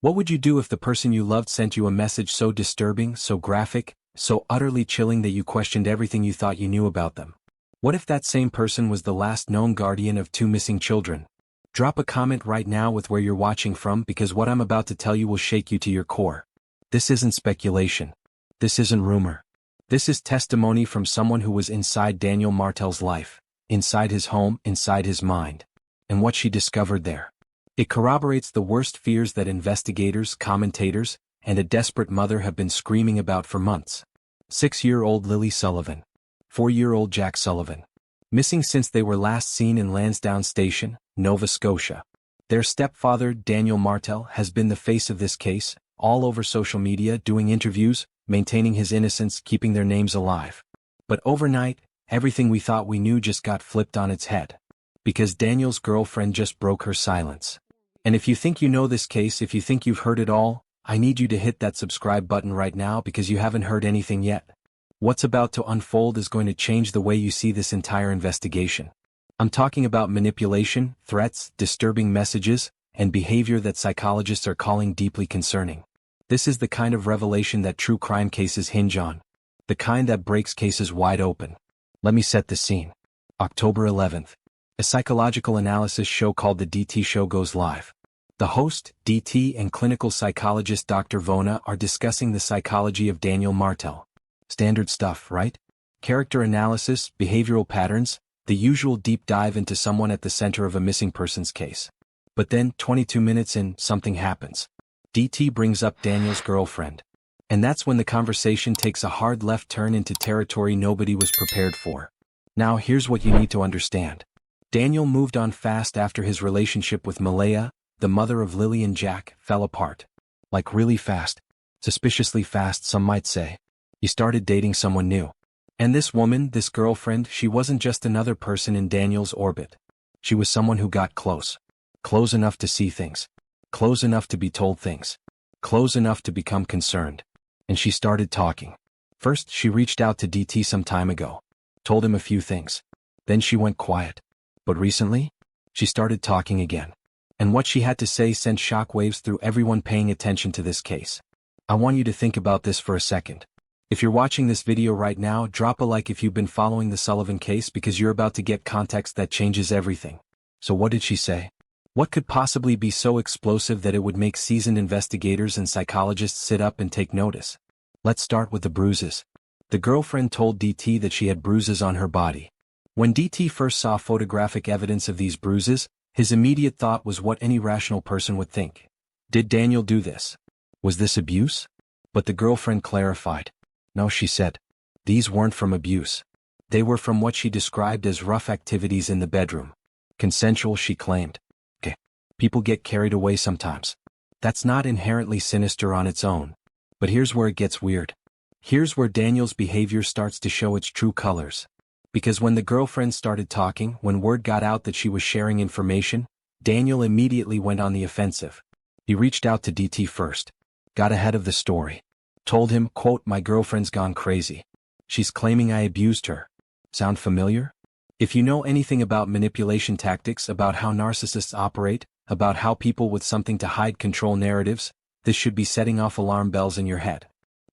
What would you do if the person you loved sent you a message so disturbing, so graphic, so utterly chilling that you questioned everything you thought you knew about them? What if that same person was the last known guardian of 2 missing children? Drop a comment right now with where you're watching from, because what I'm about to tell you will shake you to your core. This isn't speculation. This isn't rumor. This is testimony from someone who was inside Daniel Martel's life, inside his home, inside his mind. And what she discovered there. It corroborates the worst fears that investigators, commentators, and a desperate mother have been screaming about for months. 6-year-old Lilly Sullivan. 4-year-old Jack Sullivan. Missing since they were last seen in Lansdowne Station, Nova Scotia. Their stepfather, Daniel Martel, has been the face of this case, all over social media, doing interviews, maintaining his innocence, keeping their names alive. But overnight, everything we thought we knew just got flipped on its head. Because Daniel's girlfriend just broke her silence. And if you think you know this case, if you think you've heard it all, I need you to hit that subscribe button right now, because you haven't heard anything yet. What's about to unfold is going to change the way you see this entire investigation. I'm talking about manipulation, threats, disturbing messages, and behavior that psychologists are calling deeply concerning. This is the kind of revelation that true crime cases hinge on. The kind that breaks cases wide open. Let me set the scene. October 11th. A psychological analysis show called The DT Show goes live. The host, DT, and clinical psychologist Dr. Vona are discussing the psychology of Daniel Martel. Standard stuff, right? Character analysis, behavioral patterns, the usual deep dive into someone at the center of a missing persons case. But then, 22 minutes in, something happens. DT brings up Daniel's girlfriend. And that's when the conversation takes a hard left turn into territory nobody was prepared for. Now here's what you need to understand. Daniel moved on fast after his relationship with Malehya, the mother of Lilly and Jack, fell apart. Like really fast. Suspiciously fast, some might say. He started dating someone new. And this woman, this girlfriend, she wasn't just another person in Daniel's orbit. She was someone who got close. Close enough to see things. Close enough to be told things. Close enough to become concerned. And she started talking. First, she reached out to DT some time ago. Told him a few things. Then she went quiet. But recently, she started talking again. And what she had to say sent shockwaves through everyone paying attention to this case. I want you to think about this for a second. If you're watching this video right now, drop a like if you've been following the Sullivan case, because you're about to get context that changes everything. So what did she say? What could possibly be so explosive that it would make seasoned investigators and psychologists sit up and take notice? Let's start with the bruises. The girlfriend told DT that she had bruises on her body. When DT first saw photographic evidence of these bruises, his immediate thought was what any rational person would think. Did Daniel do this? Was this abuse? But the girlfriend clarified. No, she said. These weren't from abuse. They were from what she described as rough activities in the bedroom. Consensual, she claimed. Okay. People get carried away sometimes. That's not inherently sinister on its own. But here's where it gets weird. Here's where Daniel's behavior starts to show its true colors. Because when the girlfriend started talking, when word got out that she was sharing information, Daniel immediately went on the offensive. He reached out to DT first. Got ahead of the story. Told him, quote, "My girlfriend's gone crazy. She's claiming I abused her." Sound familiar? If you know anything about manipulation tactics, about how narcissists operate, about how people with something to hide control narratives, this should be setting off alarm bells in your head.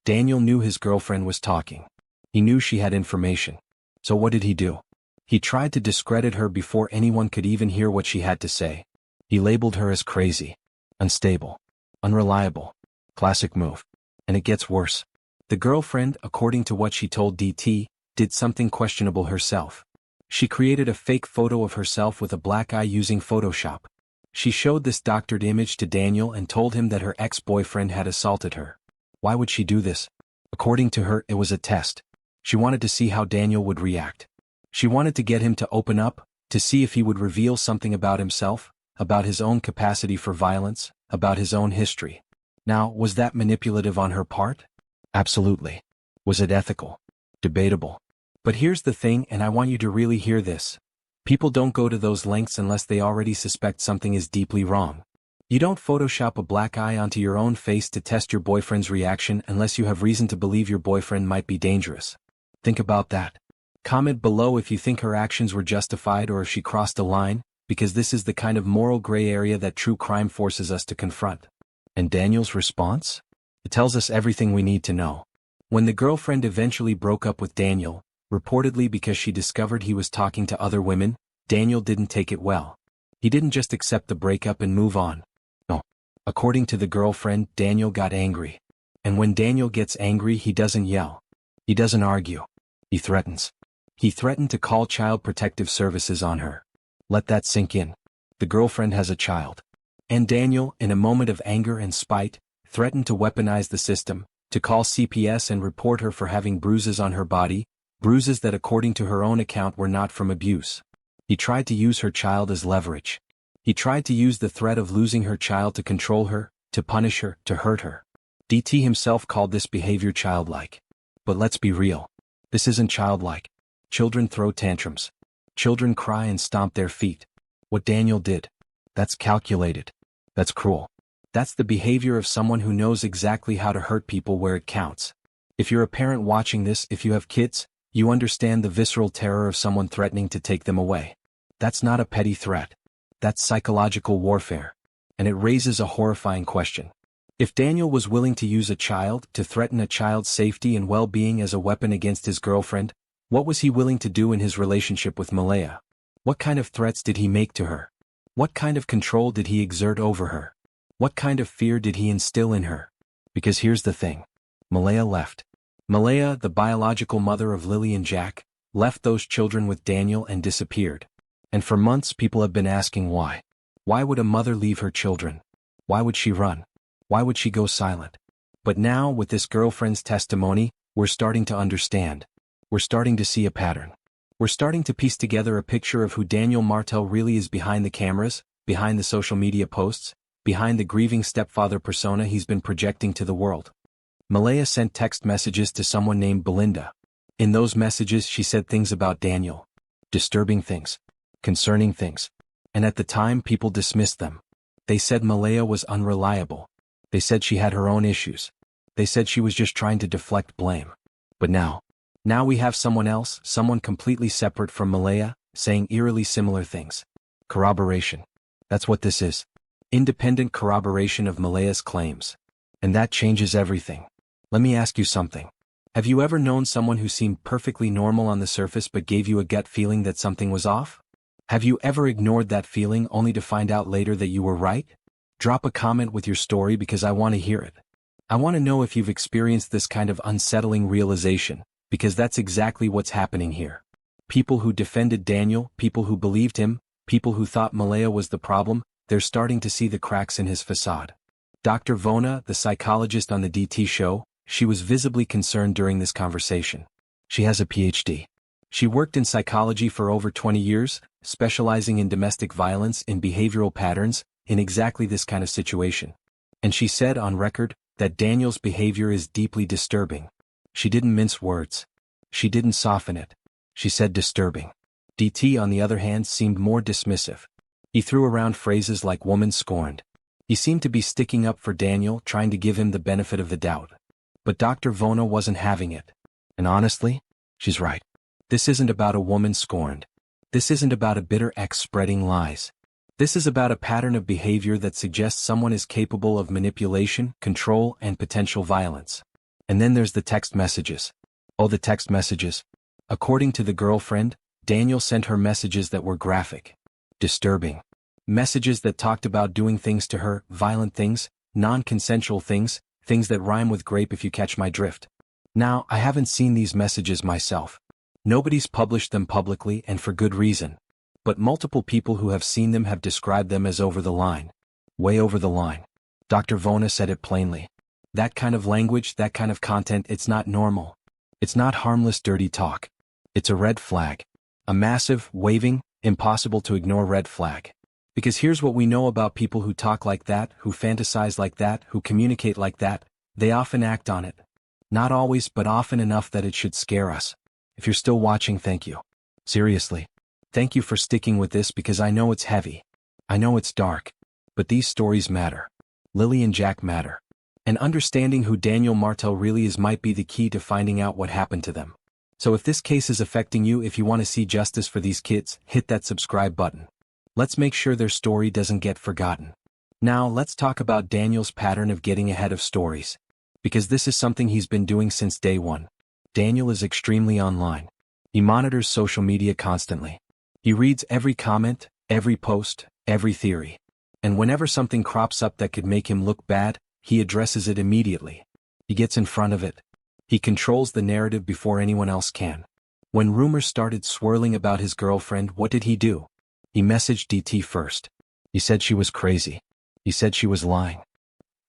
Daniel knew his girlfriend was talking. He knew she had information. So what did he do? He tried to discredit her before anyone could even hear what she had to say. He labeled her as crazy, unstable, unreliable. Classic move. And it gets worse. The girlfriend, according to what she told DT, did something questionable herself. She created a fake photo of herself with a black eye using Photoshop. She showed this doctored image to Daniel and told him that her ex-boyfriend had assaulted her. Why would she do this? According to her, it was a test. She wanted to see how Daniel would react. She wanted to get him to open up, to see if he would reveal something about himself, about his own capacity for violence, about his own history. Now, was that manipulative on her part? Absolutely. Was it ethical? Debatable. But here's the thing, and I want you to really hear this. People don't go to those lengths unless they already suspect something is deeply wrong. You don't Photoshop a black eye onto your own face to test your boyfriend's reaction unless you have reason to believe your boyfriend might be dangerous. Think about that. Comment below if you think her actions were justified or if she crossed a line, because this is the kind of moral gray area that true crime forces us to confront. And Daniel's response? It tells us everything we need to know. When the girlfriend eventually broke up with Daniel, reportedly because she discovered he was talking to other women, Daniel didn't take it well. He didn't just accept the breakup and move on. No. According to the girlfriend, Daniel got angry. And when Daniel gets angry, he doesn't yell. He doesn't argue. He threatens. He threatened to call Child Protective Services on her. Let that sink in. The girlfriend has a child. And Daniel, in a moment of anger and spite, threatened to weaponize the system, to call CPS and report her for having bruises on her body, bruises that according to her own account were not from abuse. He tried to use her child as leverage. He tried to use the threat of losing her child to control her, to punish her, to hurt her. DT himself called this behavior childlike. But let's be real. This isn't childlike. Children throw tantrums. Children cry and stomp their feet. What Daniel did, that's calculated. That's cruel. That's the behavior of someone who knows exactly how to hurt people where it counts. If you're a parent watching this, if you have kids, you understand the visceral terror of someone threatening to take them away. That's not a petty threat. That's psychological warfare. And it raises a horrifying question. If Daniel was willing to use a child, to threaten a child's safety and well-being as a weapon against his girlfriend, what was he willing to do in his relationship with Malehya? What kind of threats did he make to her? What kind of control did he exert over her? What kind of fear did he instill in her? Because here's the thing. Malehya left. Malehya, the biological mother of Lilly and Jack, left those children with Daniel and disappeared. And for months people have been asking why. Why would a mother leave her children? Why would she run? Why would she go silent? But now, with this girlfriend's testimony, we're starting to understand. We're starting to see a pattern. We're starting to piece together a picture of who Daniel Martel really is behind the cameras, behind the social media posts, behind the grieving stepfather persona he's been projecting to the world. Malehya sent text messages to someone named Belinda. In those messages she said things about Daniel. Disturbing things. Concerning things. And at the time people dismissed them. They said Malehya was unreliable. They said she had her own issues. They said she was just trying to deflect blame. But now we have someone else, someone completely separate from Malehya, saying eerily similar things. Corroboration. That's what this is. Independent corroboration of Malehya's claims. And that changes everything. Let me ask you something. Have you ever known someone who seemed perfectly normal on the surface but gave you a gut feeling that something was off? Have you ever ignored that feeling only to find out later that you were right? Drop a comment with your story because I want to hear it. I want to know if you've experienced this kind of unsettling realization, because that's exactly what's happening here. People who defended Daniel, people who believed him, people who thought Malehya was the problem, they're starting to see the cracks in his facade. Dr. Vona, the psychologist on the DT show, she was visibly concerned during this conversation. She has a PhD. She worked in psychology for over 20 years, specializing in domestic violence, in behavioral patterns, in exactly this kind of situation. And she said on record that Daniel's behavior is deeply disturbing. She didn't mince words. She didn't soften it. She said disturbing. DT, on the other hand, seemed more dismissive. He threw around phrases like woman scorned. He seemed to be sticking up for Daniel, trying to give him the benefit of the doubt. But Dr. Vona wasn't having it. And honestly, she's right. This isn't about a woman scorned. This isn't about a bitter ex spreading lies. This is about a pattern of behavior that suggests someone is capable of manipulation, control, and potential violence. And then there's the text messages. Oh, the text messages. According to the girlfriend, Daniel sent her messages that were graphic, disturbing. Messages that talked about doing things to her, violent things, non-consensual things, things that rhyme with grape if you catch my drift. Now, I haven't seen these messages myself. Nobody's published them publicly, and for good reason. But multiple people who have seen them have described them as over the line. Way over the line. Dr. Vona said it plainly. That kind of language, that kind of content, it's not normal. It's not harmless dirty talk. It's a red flag. A massive, waving, impossible to ignore red flag. Because here's what we know about people who talk like that, who fantasize like that, who communicate like that. They often act on it. Not always, but often enough that it should scare us. If you're still watching, thank you. Seriously. Thank you for sticking with this because I know it's heavy. I know it's dark. But these stories matter. Lilly and Jack matter. And understanding who Daniel Martel really is might be the key to finding out what happened to them. So if this case is affecting you, if you want to see justice for these kids, hit that subscribe button. Let's make sure their story doesn't get forgotten. Now let's talk about Daniel's pattern of getting ahead of stories. Because this is something he's been doing since day one. Daniel is extremely online. He monitors social media constantly. He reads every comment, every post, every theory. And whenever something crops up that could make him look bad, he addresses it immediately. He gets in front of it. He controls the narrative before anyone else can. When rumors started swirling about his girlfriend, what did he do? He messaged DT first. He said she was crazy. He said she was lying.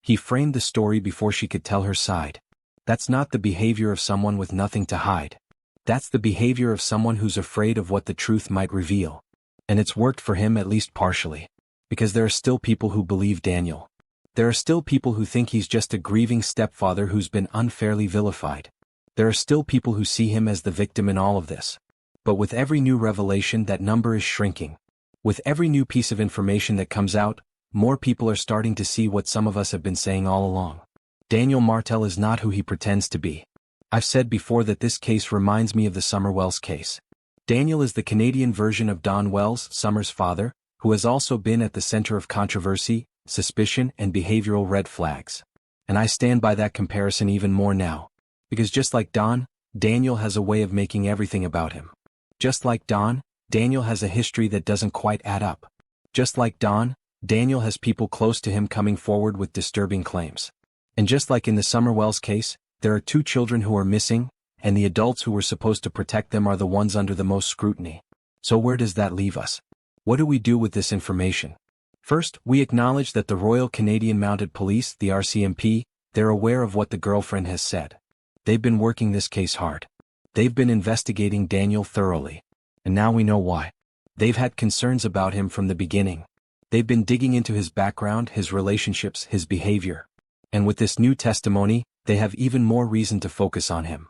He framed the story before she could tell her side. That's not the behavior of someone with nothing to hide. That's the behavior of someone who's afraid of what the truth might reveal. And it's worked for him at least partially. Because there are still people who believe Daniel. There are still people who think he's just a grieving stepfather who's been unfairly vilified. There are still people who see him as the victim in all of this. But with every new revelation, that number is shrinking. With every new piece of information that comes out, more people are starting to see what some of us have been saying all along. Daniel Martel is not who he pretends to be. I've said before that this case reminds me of the Summer Wells case. Daniel is the Canadian version of Don Wells, Summer's father, who has also been at the center of controversy, suspicion, and behavioral red flags. And I stand by that comparison even more now. Because just like Don, Daniel has a way of making everything about him. Just like Don, Daniel has a history that doesn't quite add up. Just like Don, Daniel has people close to him coming forward with disturbing claims. And just like in the Summer Wells case, there are 2 children who are missing, and the adults who were supposed to protect them are the ones under the most scrutiny. So where does that leave us? What do we do with this information? First, we acknowledge that the Royal Canadian Mounted Police, the RCMP, they're aware of what the girlfriend has said. They've been working this case hard. They've been investigating Daniel thoroughly. And now we know why. They've had concerns about him from the beginning. They've been digging into his background, his relationships, his behavior. And with this new testimony, they have even more reason to focus on him.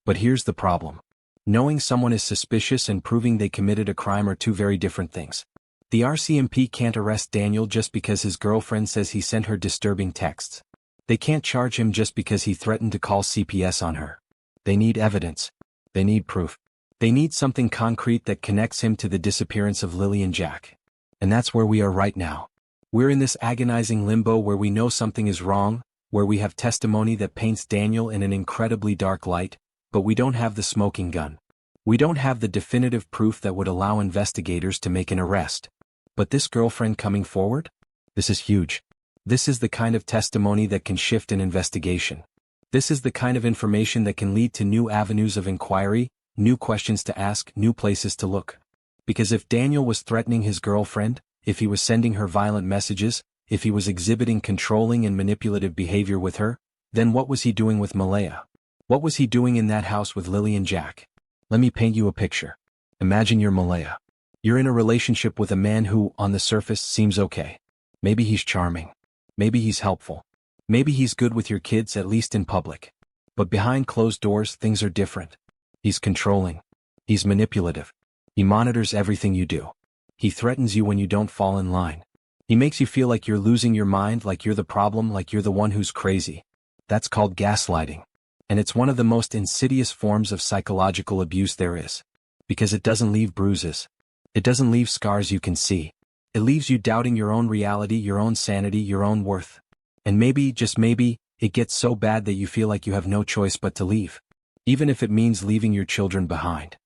But here's the problem. Knowing someone is suspicious and proving they committed a crime are 2 very different things. The RCMP can't arrest Daniel just because his girlfriend says he sent her disturbing texts. They can't charge him just because he threatened to call CPS on her. They need evidence. They need proof. They need something concrete that connects him to the disappearance of Lilly and Jack. And that's where we are right now. We're in this agonizing limbo where we know something is wrong, where we have testimony that paints Daniel in an incredibly dark light, but we don't have the smoking gun. We don't have the definitive proof that would allow investigators to make an arrest. But this girlfriend coming forward? This is huge. This is the kind of testimony that can shift an investigation. This is the kind of information that can lead to new avenues of inquiry, new questions to ask, new places to look. Because if Daniel was threatening his girlfriend, if he was sending her violent messages, if he was exhibiting controlling and manipulative behavior with her, then what was he doing with Malehya? What was he doing in that house with Lilly and Jack? Let me paint you a picture. Imagine you're Malehya. You're in a relationship with a man who, on the surface, seems okay. Maybe he's charming. Maybe he's helpful. Maybe he's good with your kids, at least in public. But behind closed doors, things are different. He's controlling. He's manipulative. He monitors everything you do. He threatens you when you don't fall in line. He makes you feel like you're losing your mind, like you're the problem, like you're the one who's crazy. That's called gaslighting. And it's one of the most insidious forms of psychological abuse there is. Because it doesn't leave bruises. It doesn't leave scars you can see. It leaves you doubting your own reality, your own sanity, your own worth. And maybe, just maybe, it gets so bad that you feel like you have no choice but to leave. Even if it means leaving your children behind.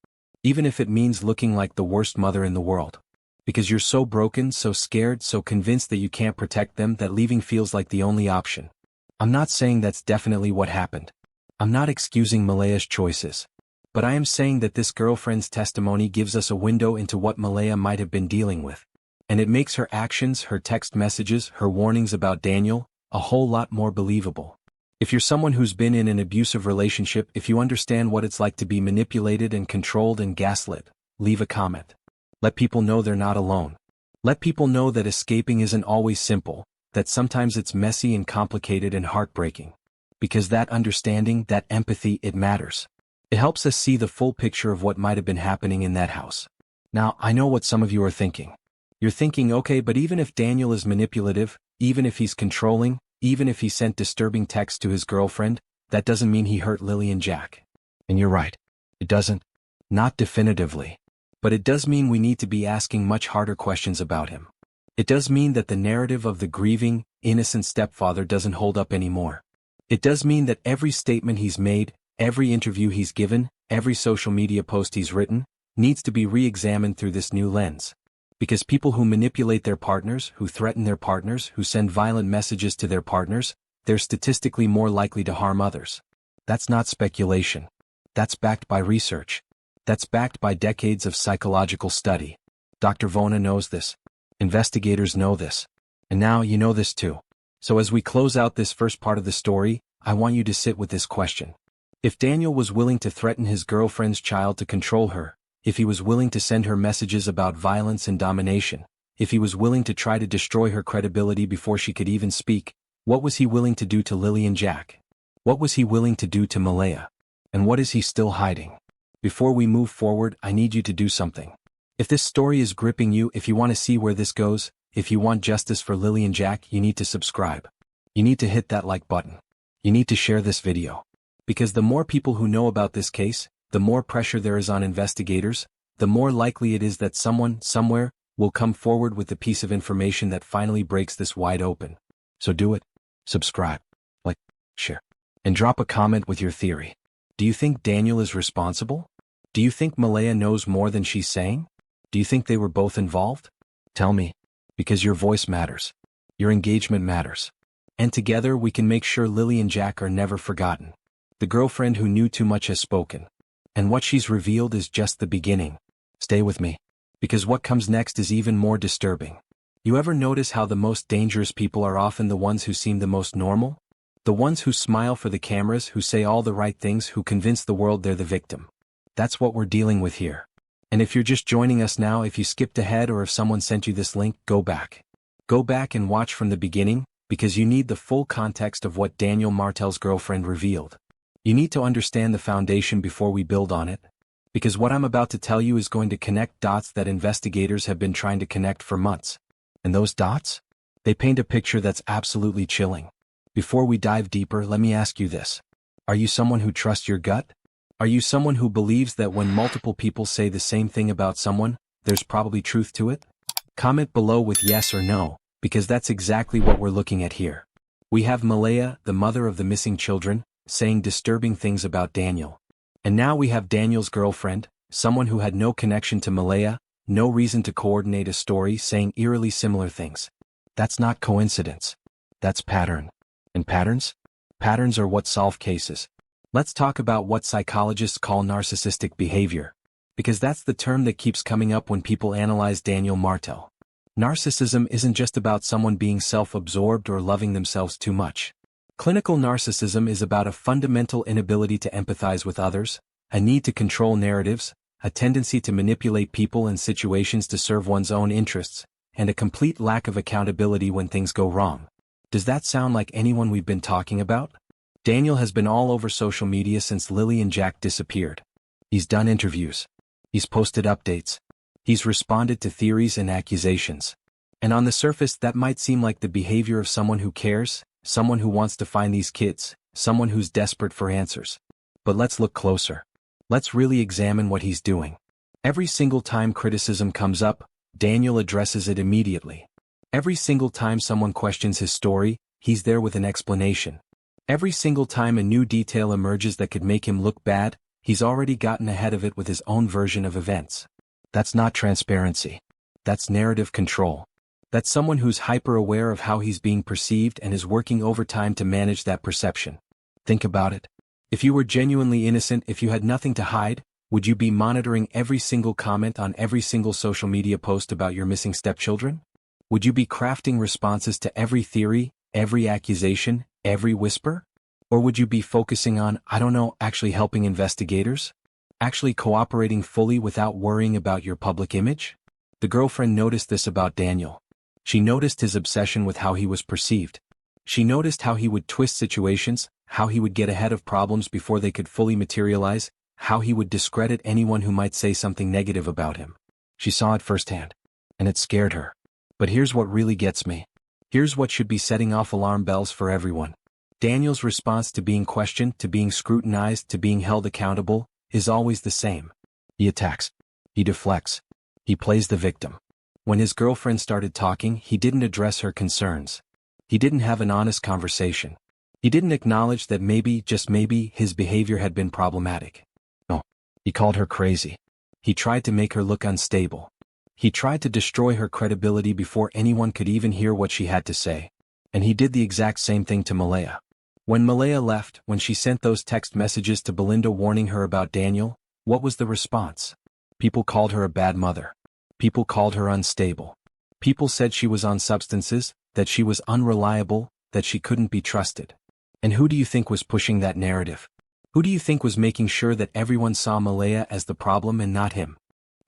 Even if it means looking like the worst mother in the world. Because you're so broken, so scared, so convinced that you can't protect them that leaving feels like the only option. I'm not saying that's definitely what happened. I'm not excusing Malehya's choices. But I am saying that this girlfriend's testimony gives us a window into what Malehya might have been dealing with. And it makes her actions, her text messages, her warnings about Daniel, a whole lot more believable. If you're someone who's been in an abusive relationship, if you understand what it's like to be manipulated and controlled and gaslit, leave a comment. Let people know they're not alone. Let people know that escaping isn't always simple, that sometimes it's messy and complicated and heartbreaking. Because that understanding, that empathy, it matters. It helps us see the full picture of what might have been happening in that house. Now, I know what some of you are thinking. You're thinking, okay, but even if Daniel is manipulative, even if he's controlling, even if he sent disturbing texts to his girlfriend, that doesn't mean he hurt Lilly and Jack. And you're right. It doesn't. Not definitively. But it does mean we need to be asking much harder questions about him. It does mean that the narrative of the grieving, innocent stepfather doesn't hold up anymore. It does mean that every statement he's made, every interview he's given, every social media post he's written, needs to be re-examined through this new lens. Because people who manipulate their partners, who threaten their partners, who send violent messages to their partners, they're statistically more likely to harm others. That's not speculation. That's backed by research. That's backed by decades of psychological study. Dr. Vona knows this. Investigators know this. And now you know this too. So as we close out this first part of the story, I want you to sit with this question. If Daniel was willing to threaten his girlfriend's child to control her, if he was willing to send her messages about violence and domination, if he was willing to try to destroy her credibility before she could even speak, what was he willing to do to Lilly and Jack? What was he willing to do to Malehya? And what is he still hiding? Before we move forward, I need you to do something. If this story is gripping you, if you want to see where this goes, if you want justice for Lilly and Jack, you need to subscribe. You need to hit that like button. You need to share this video. Because the more people who know about this case, the more pressure there is on investigators, the more likely it is that someone, somewhere, will come forward with the piece of information that finally breaks this wide open. So do it. Subscribe, like, share, and drop a comment with your theory. Do you think Daniel is responsible? Do you think Malehya knows more than she's saying? Do you think they were both involved? Tell me, because your voice matters. Your engagement matters. And together we can make sure Lilly and Jack are never forgotten. The girlfriend who knew too much has spoken. And what she's revealed is just the beginning. Stay with me. Because what comes next is even more disturbing. You ever notice how the most dangerous people are often the ones who seem the most normal? The ones who smile for the cameras, who say all the right things, who convince the world they're the victim. That's what we're dealing with here. And if you're just joining us now, if you skipped ahead or if someone sent you this link, go back. Go back and watch from the beginning, because you need the full context of what Daniel Martel's girlfriend revealed. You need to understand the foundation before we build on it. Because what I'm about to tell you is going to connect dots that investigators have been trying to connect for months. And those dots? They paint a picture that's absolutely chilling. Before we dive deeper, let me ask you this. Are you someone who trusts your gut? Are you someone who believes that when multiple people say the same thing about someone, there's probably truth to it? Comment below with yes or no, because that's exactly what we're looking at here. We have Malehya, the mother of the missing children, saying disturbing things about Daniel. And now we have Daniel's girlfriend, someone who had no connection to Malehya, no reason to coordinate a story, saying eerily similar things. That's not coincidence. That's pattern. And patterns? Patterns are what solve cases. Let's talk about what psychologists call narcissistic behavior. Because that's the term that keeps coming up when people analyze Daniel Martel. Narcissism isn't just about someone being self-absorbed or loving themselves too much. Clinical narcissism is about a fundamental inability to empathize with others, a need to control narratives, a tendency to manipulate people and situations to serve one's own interests, and a complete lack of accountability when things go wrong. Does that sound like anyone we've been talking about? Daniel has been all over social media since Lilly and Jack disappeared. He's done interviews. He's posted updates. He's responded to theories and accusations. And on the surface, that might seem like the behavior of someone who cares, someone who wants to find these kids, someone who's desperate for answers. But let's look closer. Let's really examine what he's doing. Every single time criticism comes up, Daniel addresses it immediately. Every single time someone questions his story, he's there with an explanation. Every single time a new detail emerges that could make him look bad, he's already gotten ahead of it with his own version of events. That's not transparency. That's narrative control. That's someone who's hyper-aware of how he's being perceived and is working overtime to manage that perception. Think about it. If you were genuinely innocent, if you had nothing to hide, would you be monitoring every single comment on every single social media post about your missing stepchildren? Would you be crafting responses to every theory, every accusation, every whisper? Or would you be focusing on, actually helping investigators? Actually cooperating fully without worrying about your public image? The girlfriend noticed this about Daniel. She noticed his obsession with how he was perceived. She noticed how he would twist situations, how he would get ahead of problems before they could fully materialize, how he would discredit anyone who might say something negative about him. She saw it firsthand. And it scared her. But here's what really gets me. Here's what should be setting off alarm bells for everyone. Daniel's response to being questioned, to being scrutinized, to being held accountable, is always the same. He attacks. He deflects. He plays the victim. When his girlfriend started talking, he didn't address her concerns. He didn't have an honest conversation. He didn't acknowledge that maybe, just maybe, his behavior had been problematic. No. He called her crazy. He tried to make her look unstable. He tried to destroy her credibility before anyone could even hear what she had to say. And he did the exact same thing to Malehya. When Malehya left, when she sent those text messages to Belinda warning her about Daniel, what was the response? People called her a bad mother. People called her unstable. People said she was on substances, that she was unreliable, that she couldn't be trusted. And who do you think was pushing that narrative? Who do you think was making sure that everyone saw Malehya as the problem and not him?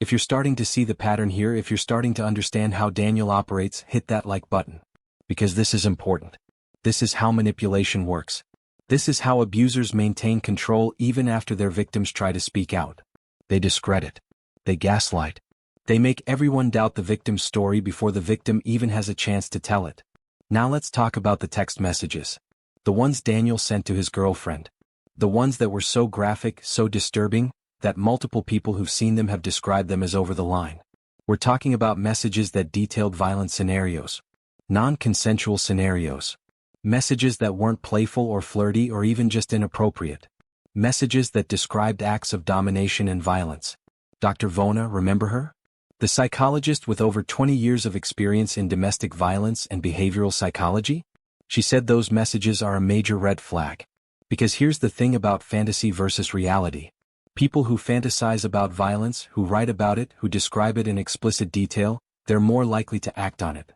If you're starting to see the pattern here, if you're starting to understand how Daniel operates, hit that like button. Because this is important. This is how manipulation works. This is how abusers maintain control even after their victims try to speak out. They discredit. They gaslight. They make everyone doubt the victim's story before the victim even has a chance to tell it. Now let's talk about the text messages. The ones Daniel sent to his girlfriend. The ones that were so graphic, so disturbing, that multiple people who've seen them have described them as over the line. We're talking about messages that detailed violent scenarios. Non-consensual scenarios. Messages that weren't playful or flirty or even just inappropriate. Messages that described acts of domination and violence. Dr. Vona, remember her? The psychologist with over 20 years of experience in domestic violence and behavioral psychology? She said those messages are a major red flag. Because here's the thing about fantasy versus reality. People who fantasize about violence, who write about it, who describe it in explicit detail, they're more likely to act on it.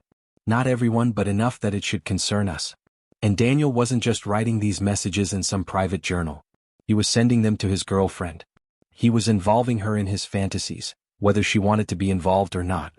Not everyone, but enough that it should concern us. And Daniel wasn't just writing these messages in some private journal. He was sending them to his girlfriend. He was involving her in his fantasies, whether she wanted to be involved or not.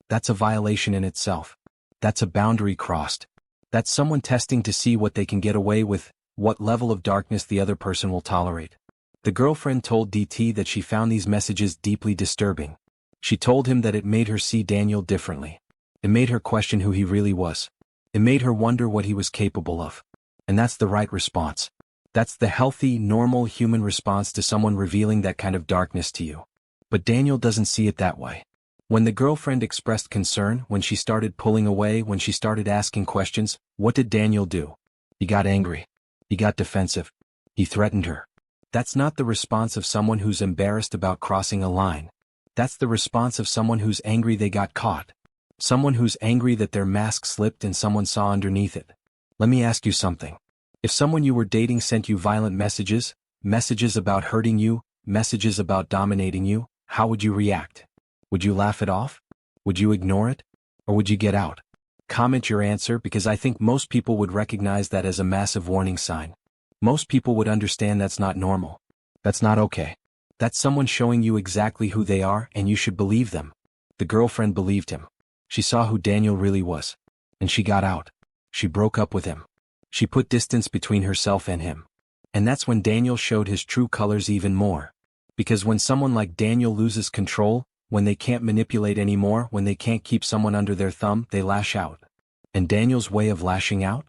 That's a violation in itself. That's a boundary crossed. That's someone testing to see what they can get away with, what level of darkness the other person will tolerate. The girlfriend told DT that she found these messages deeply disturbing. She told him that it made her see Daniel differently. It made her question who he really was. It made her wonder what he was capable of. And that's the right response. That's the healthy, normal human response to someone revealing that kind of darkness to you. But Daniel doesn't see it that way. When the girlfriend expressed concern, when she started pulling away, when she started asking questions, what did Daniel do? He got angry. He got defensive. He threatened her. That's not the response of someone who's embarrassed about crossing a line. That's the response of someone who's angry they got caught. Someone who's angry that their mask slipped and someone saw underneath it. Let me ask you something. If someone you were dating sent you violent messages, messages about hurting you, messages about dominating you, how would you react? Would you laugh it off? Would you ignore it? Or would you get out? Comment your answer, because I think most people would recognize that as a massive warning sign. Most people would understand that's not normal. That's not okay. That's someone showing you exactly who they are, and you should believe them. The girlfriend believed him. She saw who Daniel really was. And she got out. She broke up with him. She put distance between herself and him. And that's when Daniel showed his true colors even more. Because when someone like Daniel loses control, when they can't manipulate anymore, when they can't keep someone under their thumb, they lash out. And Daniel's way of lashing out?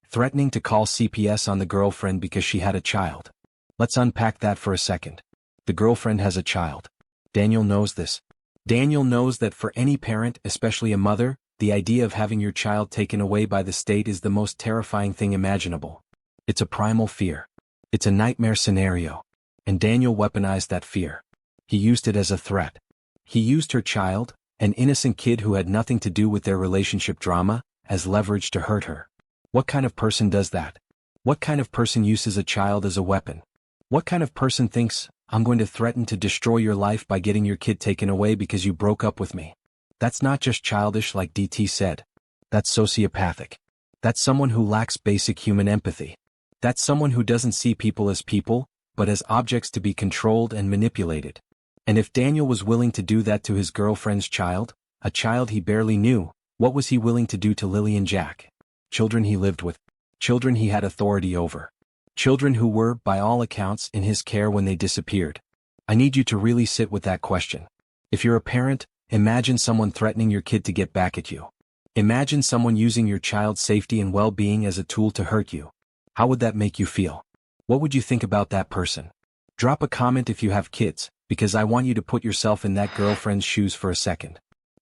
Threatening to call CPS on the girlfriend because she had a child. Let's unpack that for a second. The girlfriend has a child. Daniel knows this. Daniel knows that for any parent, especially a mother, the idea of having your child taken away by the state is the most terrifying thing imaginable. It's a primal fear. It's a nightmare scenario. And Daniel weaponized that fear. He used it as a threat. He used her child, an innocent kid who had nothing to do with their relationship drama, as leverage to hurt her. What kind of person does that? What kind of person uses a child as a weapon? What kind of person thinks, I'm going to threaten to destroy your life by getting your kid taken away because you broke up with me? That's not just childish like DT said. That's sociopathic. That's someone who lacks basic human empathy. That's someone who doesn't see people as people, but as objects to be controlled and manipulated. And if Daniel was willing to do that to his girlfriend's child, a child he barely knew, what was he willing to do to Lilly and Jack? Children he lived with. Children he had authority over. Children who were, by all accounts, in his care when they disappeared. I need you to really sit with that question. If you're a parent, imagine someone threatening your kid to get back at you. Imagine someone using your child's safety and well-being as a tool to hurt you. How would that make you feel? What would you think about that person? Drop a comment if you have kids, because I want you to put yourself in that girlfriend's shoes for a second.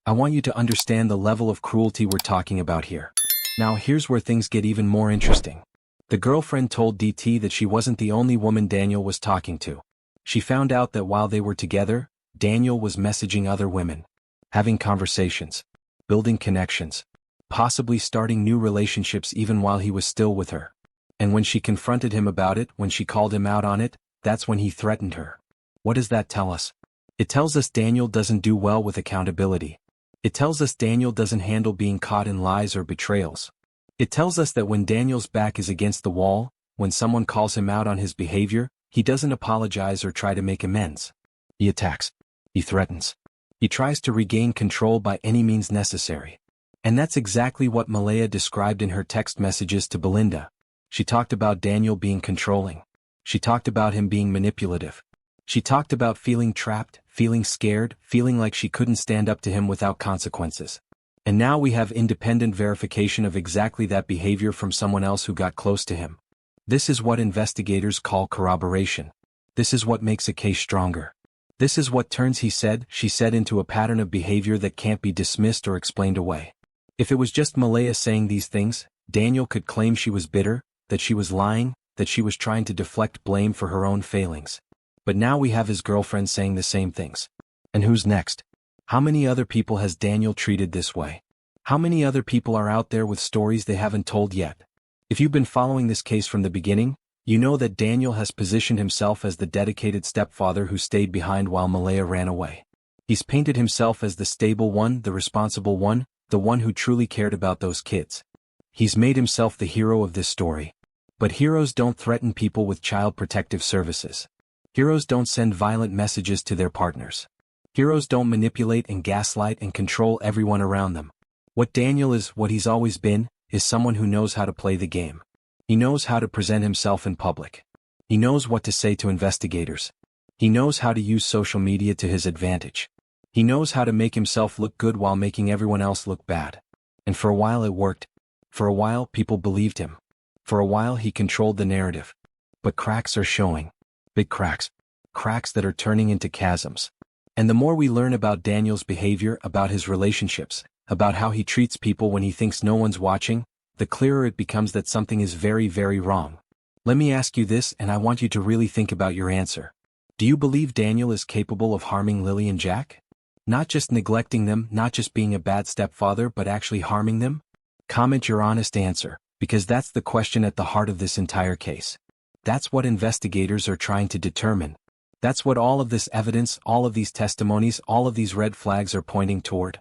I want you to understand the level of cruelty we're talking about here. Now here's where things get even more interesting. The girlfriend told DT that she wasn't the only woman Daniel was talking to. She found out that while they were together, Daniel was messaging other women, having conversations, building connections, possibly starting new relationships even while he was still with her. And when she confronted him about it, when she called him out on it, that's when he threatened her. What does that tell us? It tells us Daniel doesn't do well with accountability. It tells us Daniel doesn't handle being caught in lies or betrayals. It tells us that when Daniel's back is against the wall, when someone calls him out on his behavior, he doesn't apologize or try to make amends. He attacks. He threatens. He tries to regain control by any means necessary. And that's exactly what Malehya described in her text messages to Belinda. She talked about Daniel being controlling. She talked about him being manipulative. She talked about feeling trapped, feeling scared, feeling like she couldn't stand up to him without consequences. And now we have independent verification of exactly that behavior from someone else who got close to him. This is what investigators call corroboration. This is what makes a case stronger. This is what turns he said, she said into a pattern of behavior that can't be dismissed or explained away. If it was just Malehya saying these things, Daniel could claim she was bitter, that she was lying, that she was trying to deflect blame for her own failings. But now we have his girlfriend saying the same things. And who's next? How many other people has Daniel treated this way? How many other people are out there with stories they haven't told yet? If you've been following this case from the beginning, you know that Daniel has positioned himself as the dedicated stepfather who stayed behind while Malehya ran away. He's painted himself as the stable one, the responsible one, the one who truly cared about those kids. He's made himself the hero of this story. But heroes don't threaten people with child protective services. Heroes don't send violent messages to their partners. Heroes don't manipulate and gaslight and control everyone around them. What Daniel is, what he's always been, is someone who knows how to play the game. He knows how to present himself in public. He knows what to say to investigators. He knows how to use social media to his advantage. He knows how to make himself look good while making everyone else look bad. And for a while it worked. For a while people believed him. For a while he controlled the narrative. But cracks are showing. Big cracks. Cracks that are turning into chasms. And the more we learn about Daniel's behavior, about his relationships, about how he treats people when he thinks no one's watching, the clearer it becomes that something is very, very wrong. Let me ask you this, and I want you to really think about your answer. Do you believe Daniel is capable of harming Lilly and Jack? Not just neglecting them, not just being a bad stepfather, but actually harming them? Comment your honest answer, because that's the question at the heart of this entire case. That's what investigators are trying to determine. That's what all of this evidence, all of these testimonies, all of these red flags are pointing toward.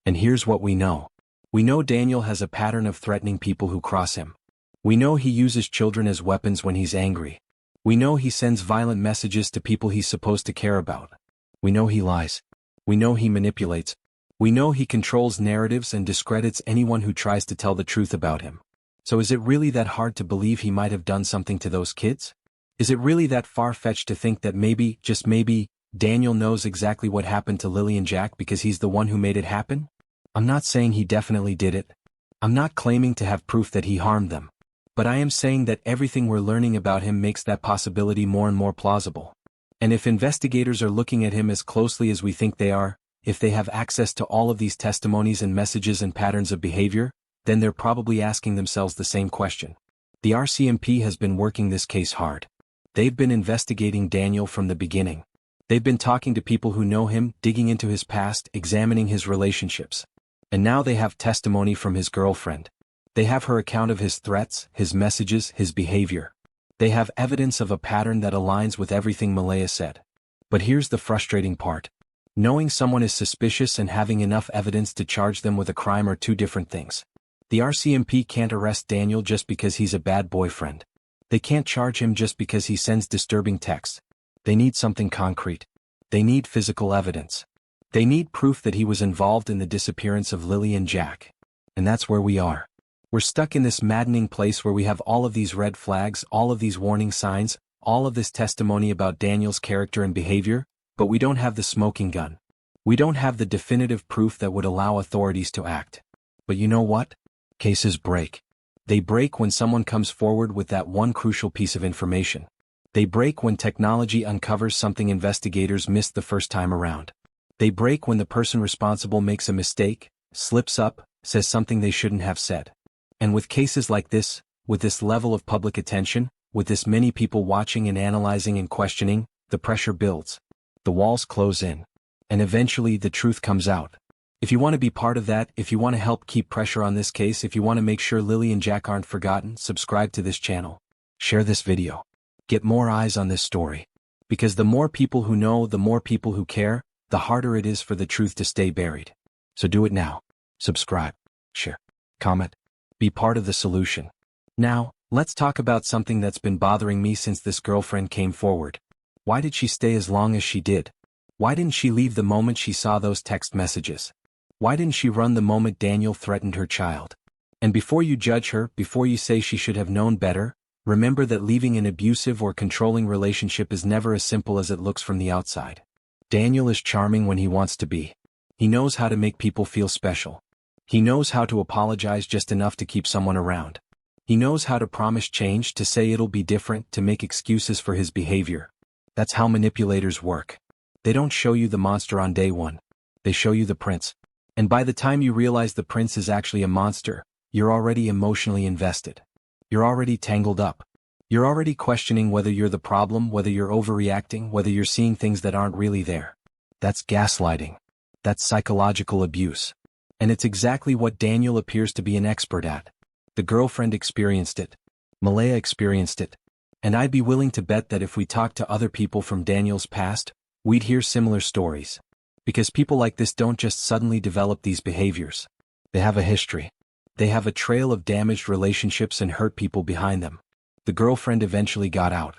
And here's what we know. We know Daniel has a pattern of threatening people who cross him. We know he uses children as weapons when he's angry. We know he sends violent messages to people he's supposed to care about. We know he lies. We know he manipulates. We know he controls narratives and discredits anyone who tries to tell the truth about him. So is it really that hard to believe he might have done something to those kids? Is it really that far-fetched to think that maybe, just maybe, Daniel knows exactly what happened to Lilly and Jack because he's the one who made it happen? I'm not saying he definitely did it. I'm not claiming to have proof that he harmed them. But I am saying that everything we're learning about him makes that possibility more and more plausible. And if investigators are looking at him as closely as we think they are, if they have access to all of these testimonies and messages and patterns of behavior, then they're probably asking themselves the same question. The RCMP has been working this case hard. They've been investigating Daniel from the beginning. They've been talking to people who know him, digging into his past, examining his relationships. And now they have testimony from his girlfriend. They have her account of his threats, his messages, his behavior. They have evidence of a pattern that aligns with everything Malehya said. But here's the frustrating part. Knowing someone is suspicious and having enough evidence to charge them with a crime are two different things. The RCMP can't arrest Daniel just because he's a bad boyfriend. They can't charge him just because he sends disturbing texts. They need something concrete. They need physical evidence. They need proof that he was involved in the disappearance of Lilly and Jack. And that's where we are. We're stuck in this maddening place where we have all of these red flags, all of these warning signs, all of this testimony about Daniel's character and behavior, but we don't have the smoking gun. We don't have the definitive proof that would allow authorities to act. But you know what? Cases break. They break when someone comes forward with that one crucial piece of information. They break when technology uncovers something investigators missed the first time around. They break when the person responsible makes a mistake, slips up, says something they shouldn't have said. And with cases like this, with this level of public attention, with this many people watching and analyzing and questioning, the pressure builds. The walls close in. And eventually the truth comes out. If you want to be part of that, if you want to help keep pressure on this case, if you want to make sure Lilly and Jack aren't forgotten, subscribe to this channel. Share this video. Get more eyes on this story. Because the more people who know, the more people who care, the harder it is for the truth to stay buried. So do it now. Subscribe, share, comment, be part of the solution. Now, let's talk about something that's been bothering me since this girlfriend came forward. Why did she stay as long as she did? Why didn't she leave the moment she saw those text messages? Why didn't she run the moment Daniel threatened her child? And before you judge her, before you say she should have known better, remember that leaving an abusive or controlling relationship is never as simple as it looks from the outside. Daniel is charming when he wants to be. He knows how to make people feel special. He knows how to apologize just enough to keep someone around. He knows how to promise change, to say it'll be different, to make excuses for his behavior. That's how manipulators work. They don't show you the monster on day one. They show you the prince. And by the time you realize the prince is actually a monster, you're already emotionally invested. You're already tangled up. You're already questioning whether you're the problem, whether you're overreacting, whether you're seeing things that aren't really there. That's gaslighting. That's psychological abuse. And it's exactly what Daniel appears to be an expert at. The girlfriend experienced it. Malehya experienced it. And I'd be willing to bet that if we talked to other people from Daniel's past, we'd hear similar stories. Because people like this don't just suddenly develop these behaviors. They have a history. They have a trail of damaged relationships and hurt people behind them. The girlfriend eventually got out.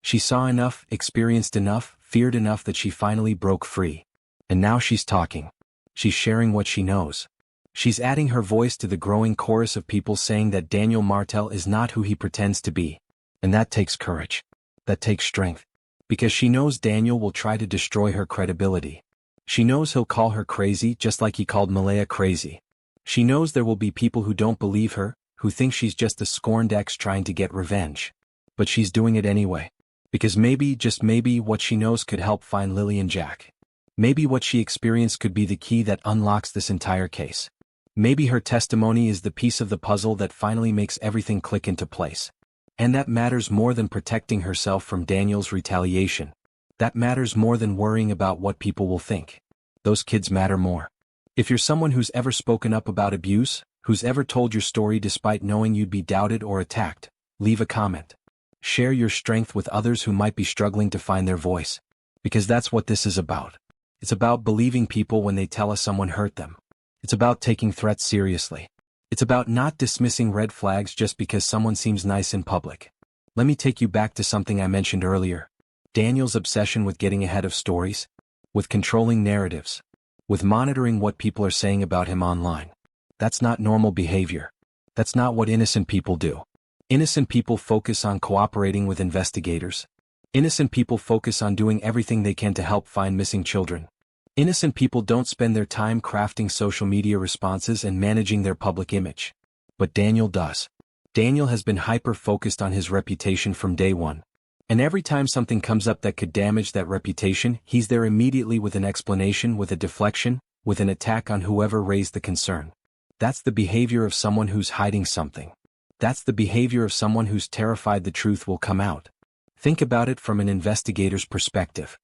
She saw enough, experienced enough, feared enough that she finally broke free. And now she's talking. She's sharing what she knows. She's adding her voice to the growing chorus of people saying that Daniel Martel is not who he pretends to be. And that takes courage. That takes strength. Because she knows Daniel will try to destroy her credibility. She knows he'll call her crazy just like he called Malehya crazy. She knows there will be people who don't believe her, who think she's just a scorned ex trying to get revenge. But she's doing it anyway. Because maybe, just maybe, what she knows could help find Lilly and Jack. Maybe what she experienced could be the key that unlocks this entire case. Maybe her testimony is the piece of the puzzle that finally makes everything click into place. And that matters more than protecting herself from Daniel's retaliation. That matters more than worrying about what people will think. Those kids matter more. If you're someone who's ever spoken up about abuse, who's ever told your story despite knowing you'd be doubted or attacked, leave a comment. Share your strength with others who might be struggling to find their voice. Because that's what this is about. It's about believing people when they tell us someone hurt them. It's about taking threats seriously. It's about not dismissing red flags just because someone seems nice in public. Let me take you back to something I mentioned earlier. Daniel's obsession with getting ahead of stories, with controlling narratives, with monitoring what people are saying about him online. That's not normal behavior. That's not what innocent people do. Innocent people focus on cooperating with investigators. Innocent people focus on doing everything they can to help find missing children. Innocent people don't spend their time crafting social media responses and managing their public image. But Daniel does. Daniel has been hyper-focused on his reputation from day one. And every time something comes up that could damage that reputation, he's there immediately with an explanation, with a deflection, with an attack on whoever raised the concern. That's the behavior of someone who's hiding something. That's the behavior of someone who's terrified the truth will come out. Think about it from an investigator's perspective.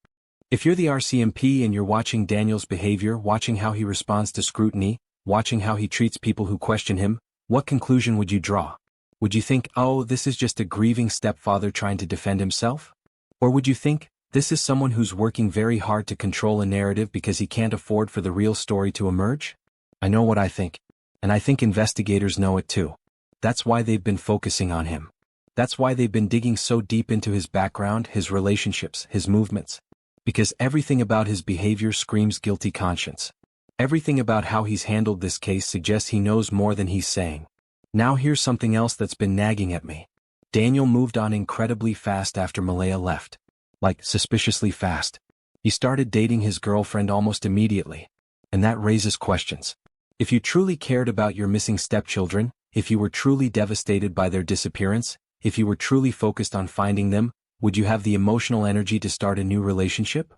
If you're the RCMP and you're watching Daniel's behavior, watching how he responds to scrutiny, watching how he treats people who question him, what conclusion would you draw? Would you think, oh, this is just a grieving stepfather trying to defend himself? Or would you think, this is someone who's working very hard to control a narrative because he can't afford for the real story to emerge? I know what I think. And I think investigators know it too. That's why they've been focusing on him. That's why they've been digging so deep into his background, his relationships, his movements. Because everything about his behavior screams guilty conscience. Everything about how he's handled this case suggests he knows more than he's saying. Now here's something else that's been nagging at me. Daniel moved on incredibly fast after Malehya left. Like, suspiciously fast. He started dating his girlfriend almost immediately. And that raises questions. If you truly cared about your missing stepchildren, if you were truly devastated by their disappearance, if you were truly focused on finding them, would you have the emotional energy to start a new relationship?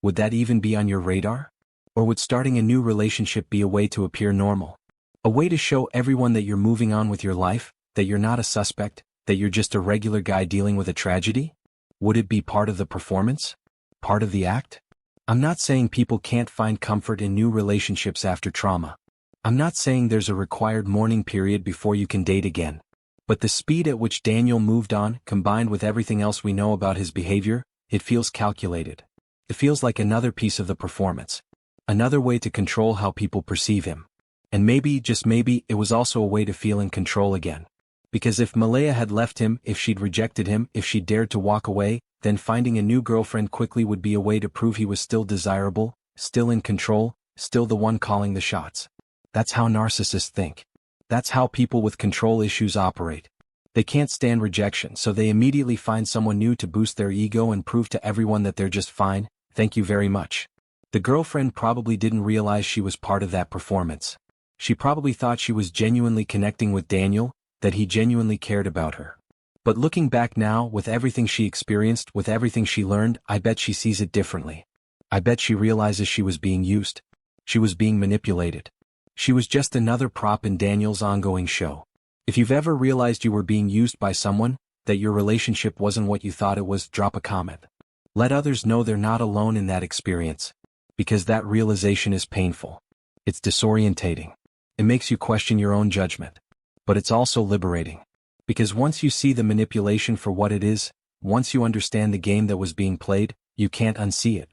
Would that even be on your radar? Or would starting a new relationship be a way to appear normal? A way to show everyone that you're moving on with your life, that you're not a suspect, that you're just a regular guy dealing with a tragedy? Would it be part of the performance? Part of the act? I'm not saying people can't find comfort in new relationships after trauma. I'm not saying there's a required mourning period before you can date again. But the speed at which Daniel moved on, combined with everything else we know about his behavior, it feels calculated. It feels like another piece of the performance. Another way to control how people perceive him. And maybe, just maybe, it was also a way to feel in control again. Because if Malehya had left him, if she'd rejected him, if she dared to walk away, then finding a new girlfriend quickly would be a way to prove he was still desirable, still in control, still the one calling the shots. That's how narcissists think. That's how people with control issues operate. They can't stand rejection, so they immediately find someone new to boost their ego and prove to everyone that they're just fine, thank you very much. The girlfriend probably didn't realize she was part of that performance. She probably thought she was genuinely connecting with Daniel, that he genuinely cared about her. But looking back now, with everything she experienced, with everything she learned, I bet she sees it differently. I bet she realizes she was being used. She was being manipulated. She was just another prop in Daniel's ongoing show. If you've ever realized you were being used by someone, that your relationship wasn't what you thought it was, drop a comment. Let others know they're not alone in that experience. Because that realization is painful. It's disorientating. It makes you question your own judgment. But it's also liberating. Because once you see the manipulation for what it is, once you understand the game that was being played, you can't unsee it.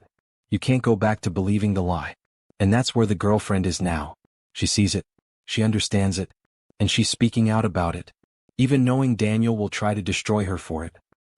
You can't go back to believing the lie. And that's where the girlfriend is now. She sees it. She understands it. And she's speaking out about it. Even knowing Daniel will try to destroy her for it.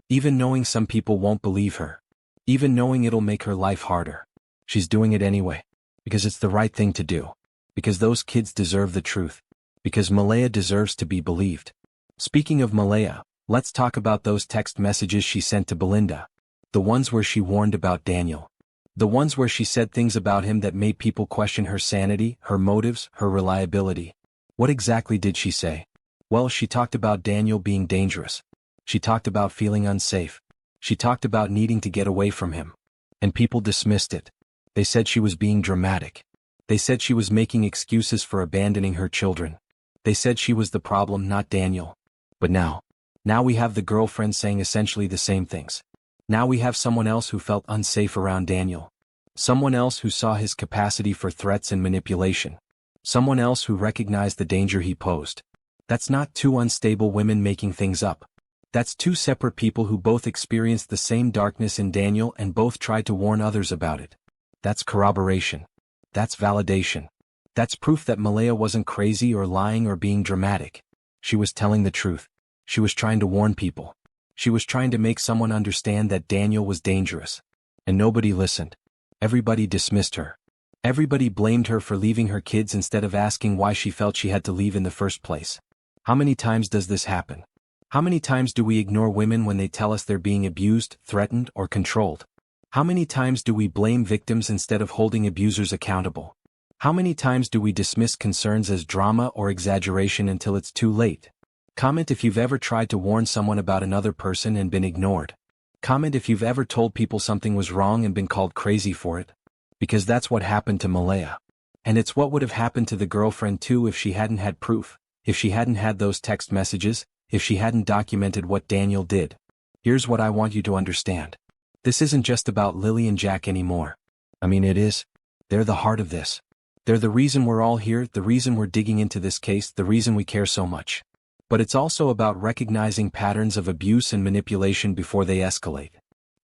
Even knowing some people won't believe her. Even knowing it'll make her life harder. She's doing it anyway. Because it's the right thing to do. Because those kids deserve the truth. Because Malehya deserves to be believed. Speaking of Malehya, let's talk about those text messages she sent to Belinda. The ones where she warned about Daniel. The ones where she said things about him that made people question her sanity, her motives, her reliability. What exactly did she say? Well, she talked about Daniel being dangerous. She talked about feeling unsafe. She talked about needing to get away from him. And people dismissed it. They said she was being dramatic. They said she was making excuses for abandoning her children. They said she was the problem, not Daniel. But now we have the girlfriend saying essentially the same things. Now we have someone else who felt unsafe around Daniel. Someone else who saw his capacity for threats and manipulation. Someone else who recognized the danger he posed. That's not two unstable women making things up. That's two separate people who both experienced the same darkness in Daniel and both tried to warn others about it. That's corroboration. That's validation. That's proof that Malehya wasn't crazy or lying or being dramatic. She was telling the truth. She was trying to warn people. She was trying to make someone understand that Daniel was dangerous. And nobody listened. Everybody dismissed her. Everybody blamed her for leaving her kids instead of asking why she felt she had to leave in the first place. How many times does this happen? How many times do we ignore women when they tell us they're being abused, threatened, or controlled? How many times do we blame victims instead of holding abusers accountable? How many times do we dismiss concerns as drama or exaggeration until it's too late? Comment if you've ever tried to warn someone about another person and been ignored. Comment if you've ever told people something was wrong and been called crazy for it. Because that's what happened to Malehya. And it's what would have happened to the girlfriend too if she hadn't had proof, if she hadn't had those text messages, if she hadn't documented what Daniel did. Here's what I want you to understand. This isn't just about Lilly and Jack anymore. I mean, it is. They're the heart of this. They're the reason we're all here, the reason we're digging into this case, the reason we care so much. But it's also about recognizing patterns of abuse and manipulation before they escalate.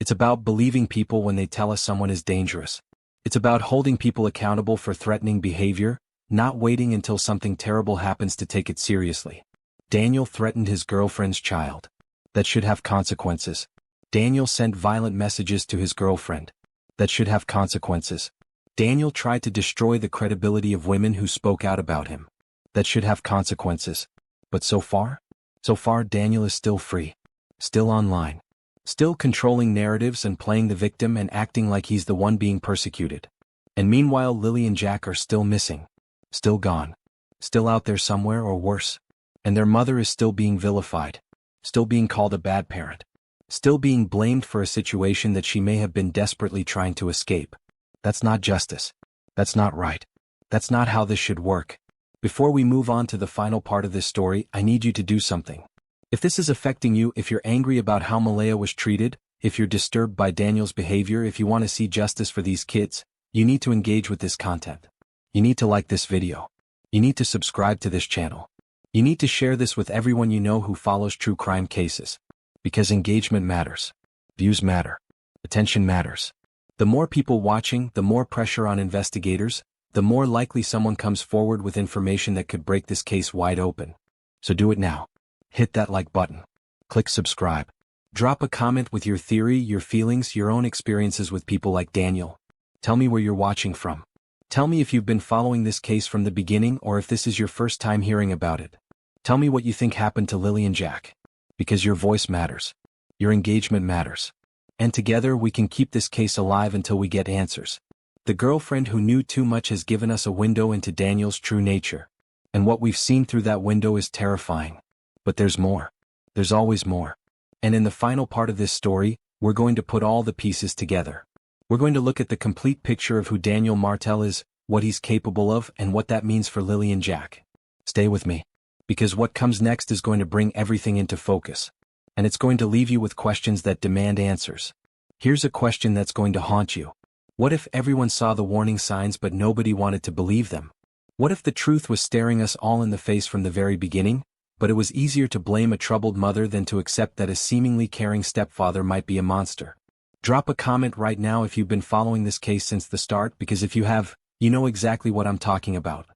It's about believing people when they tell us someone is dangerous. It's about holding people accountable for threatening behavior, not waiting until something terrible happens to take it seriously. Daniel threatened his girlfriend's child. That should have consequences. Daniel sent violent messages to his girlfriend. That should have consequences. Daniel tried to destroy the credibility of women who spoke out about him. That should have consequences. But so far, Daniel is still free. Still online. Still controlling narratives and playing the victim and acting like he's the one being persecuted. And meanwhile, Lilly and Jack are still missing. Still gone. Still out there somewhere or worse. And their mother is still being vilified. Still being called a bad parent. Still being blamed for a situation that she may have been desperately trying to escape. That's not justice. That's not right. That's not how this should work. Before we move on to the final part of this story, I need you to do something. If this is affecting you, if you're angry about how Malehya was treated, if you're disturbed by Daniel's behavior, if you want to see justice for these kids, you need to engage with this content. You need to like this video. You need to subscribe to this channel. You need to share this with everyone you know who follows true crime cases. Because engagement matters. Views matter. Attention matters. The more people watching, the more pressure on investigators, the more likely someone comes forward with information that could break this case wide open. So do it now. Hit that like button. Click subscribe. Drop a comment with your theory, your feelings, your own experiences with people like Daniel. Tell me where you're watching from. Tell me if you've been following this case from the beginning or if this is your first time hearing about it. Tell me what you think happened to Lilly and Jack. Because your voice matters. Your engagement matters. And together we can keep this case alive until we get answers. The girlfriend who knew too much has given us a window into Daniel's true nature. And what we've seen through that window is terrifying. But there's more. There's always more. And in the final part of this story, we're going to put all the pieces together. We're going to look at the complete picture of who Daniel Martel is, what he's capable of, and what that means for Lilly and Jack. Stay with me. Because what comes next is going to bring everything into focus. And it's going to leave you with questions that demand answers. Here's a question that's going to haunt you. What if everyone saw the warning signs but nobody wanted to believe them? What if the truth was staring us all in the face from the very beginning, but it was easier to blame a troubled mother than to accept that a seemingly caring stepfather might be a monster? Drop a comment right now if you've been following this case since the start, because if you have, you know exactly what I'm talking about.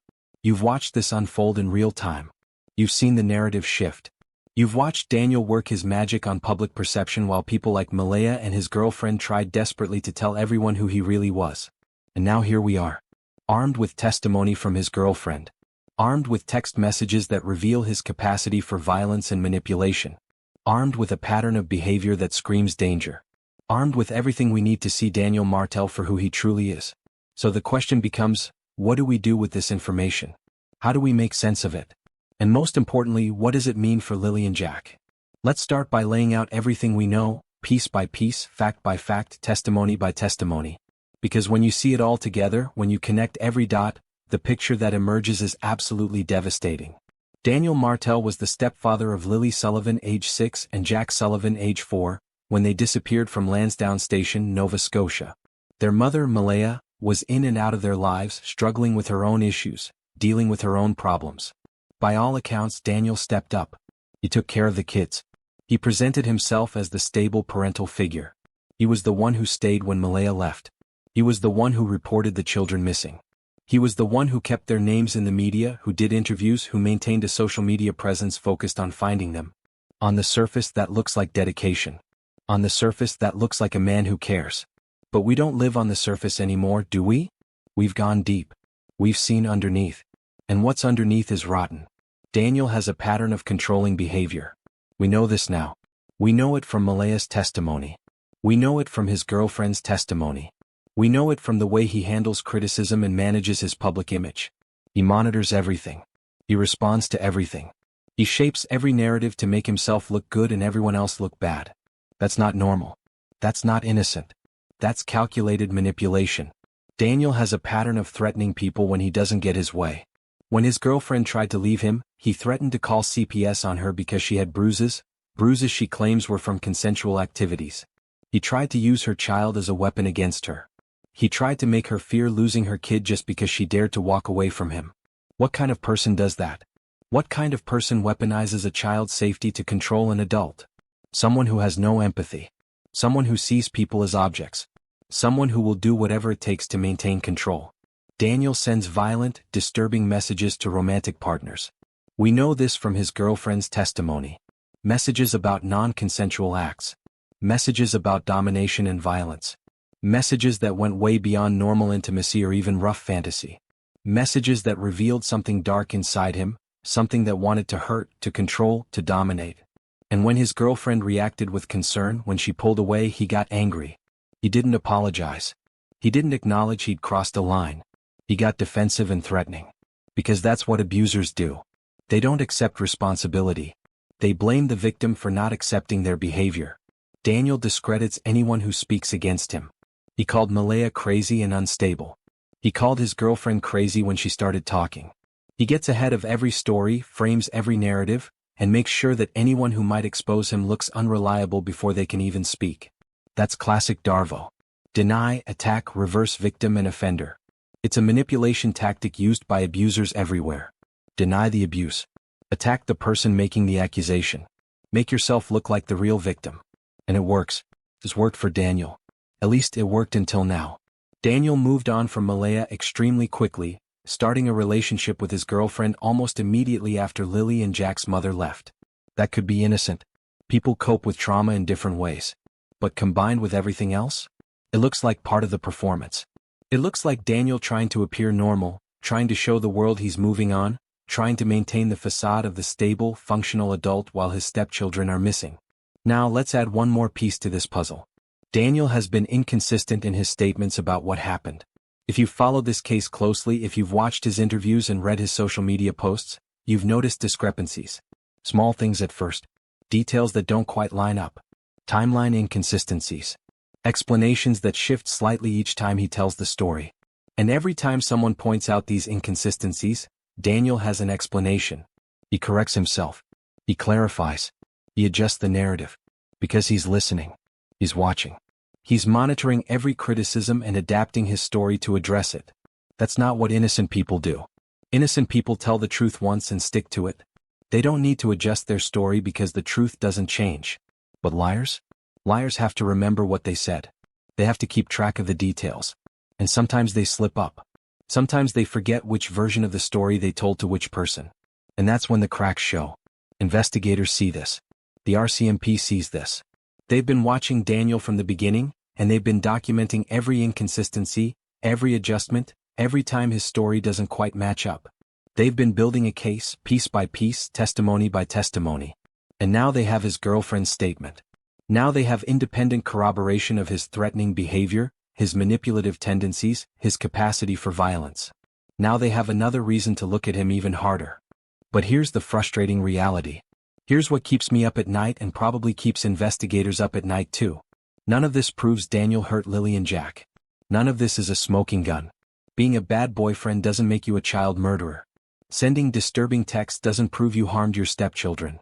You've watched this unfold in real time. You've seen the narrative shift. You've watched Daniel work his magic on public perception while people like Malehya and his girlfriend tried desperately to tell everyone who he really was. And now here we are. Armed with testimony from his girlfriend. Armed with text messages that reveal his capacity for violence and manipulation. Armed with a pattern of behavior that screams danger. Armed with everything we need to see Daniel Martel for who he truly is. So the question becomes, what do we do with this information? How do we make sense of it? And most importantly, what does it mean for Lilly and Jack? Let's start by laying out everything we know, piece by piece, fact by fact, testimony by testimony. Because when you see it all together, when you connect every dot, the picture that emerges is absolutely devastating. Daniel Martel was the stepfather of Lilly Sullivan, age 6, and Jack Sullivan, age 4, when they disappeared from Lansdowne Station, Nova Scotia. Their mother, Malehya, was in and out of their lives, struggling with her own issues, dealing with her own problems. By all accounts, Daniel stepped up. He took care of the kids. He presented himself as the stable parental figure. He was the one who stayed when Malehya left. He was the one who reported the children missing. He was the one who kept their names in the media, who did interviews, who maintained a social media presence focused on finding them. On the surface, that looks like dedication. On the surface, that looks like a man who cares. But we don't live on the surface anymore, do we? We've gone deep. We've seen underneath. And what's underneath is rotten. Daniel has a pattern of controlling behavior. We know this now. We know it from Malehya's testimony. We know it from his girlfriend's testimony. We know it from the way he handles criticism and manages his public image. He monitors everything. He responds to everything. He shapes every narrative to make himself look good and everyone else look bad. That's not normal. That's not innocent. That's calculated manipulation. Daniel has a pattern of threatening people when he doesn't get his way. When his girlfriend tried to leave him, he threatened to call CPS on her because she had bruises she claims were from consensual activities. He tried to use her child as a weapon against her. He tried to make her fear losing her kid just because she dared to walk away from him. What kind of person does that? What kind of person weaponizes a child's safety to control an adult? Someone who has no empathy. Someone who sees people as objects. Someone who will do whatever it takes to maintain control. Daniel sends violent, disturbing messages to romantic partners. We know this from his girlfriend's testimony. Messages about non-consensual acts. Messages about domination and violence. Messages that went way beyond normal intimacy or even rough fantasy. Messages that revealed something dark inside him, something that wanted to hurt, to control, to dominate. And when his girlfriend reacted with concern, when she pulled away, he got angry. He didn't apologize. He didn't acknowledge he'd crossed a line. He got defensive and threatening. Because that's what abusers do. They don't accept responsibility. They blame the victim for not accepting their behavior. Daniel discredits anyone who speaks against him. He called Malehya crazy and unstable. He called his girlfriend crazy when she started talking. He gets ahead of every story, frames every narrative, and makes sure that anyone who might expose him looks unreliable before they can even speak. That's classic Darvo. Deny, attack, reverse victim and offender. It's a manipulation tactic used by abusers everywhere. Deny the abuse. Attack the person making the accusation. Make yourself look like the real victim. And it works. It's worked for Daniel. At least it worked until now. Daniel moved on from Malehya extremely quickly, starting a relationship with his girlfriend almost immediately after Lilly and Jack's mother left. That could be innocent. People cope with trauma in different ways. But combined with everything else, it looks like part of the performance. It looks like Daniel trying to appear normal, trying to show the world he's moving on, trying to maintain the facade of the stable, functional adult while his stepchildren are missing. Now let's add one more piece to this puzzle. Daniel has been inconsistent in his statements about what happened. If you've followed this case closely, if you've watched his interviews and read his social media posts, you've noticed discrepancies. Small things at first. Details that don't quite line up. Timeline inconsistencies. Explanations that shift slightly each time he tells the story. And every time someone points out these inconsistencies, Daniel has an explanation. He corrects himself. He clarifies. He adjusts the narrative. Because he's listening. He's watching. He's monitoring every criticism and adapting his story to address it. That's not what innocent people do. Innocent people tell the truth once and stick to it. They don't need to adjust their story because the truth doesn't change. But liars? Liars have to remember what they said. They have to keep track of the details. And sometimes they slip up. Sometimes they forget which version of the story they told to which person. And that's when the cracks show. Investigators see this. The RCMP sees this. They've been watching Daniel from the beginning, and they've been documenting every inconsistency, every adjustment, every time his story doesn't quite match up. They've been building a case, piece by piece, testimony by testimony. And now they have his girlfriend's statement. Now they have independent corroboration of his threatening behavior, his manipulative tendencies, his capacity for violence. Now they have another reason to look at him even harder. But here's the frustrating reality. Here's what keeps me up at night and probably keeps investigators up at night too. None of this proves Daniel hurt Lilly and Jack. None of this is a smoking gun. Being a bad boyfriend doesn't make you a child murderer. Sending disturbing texts doesn't prove you harmed your stepchildren.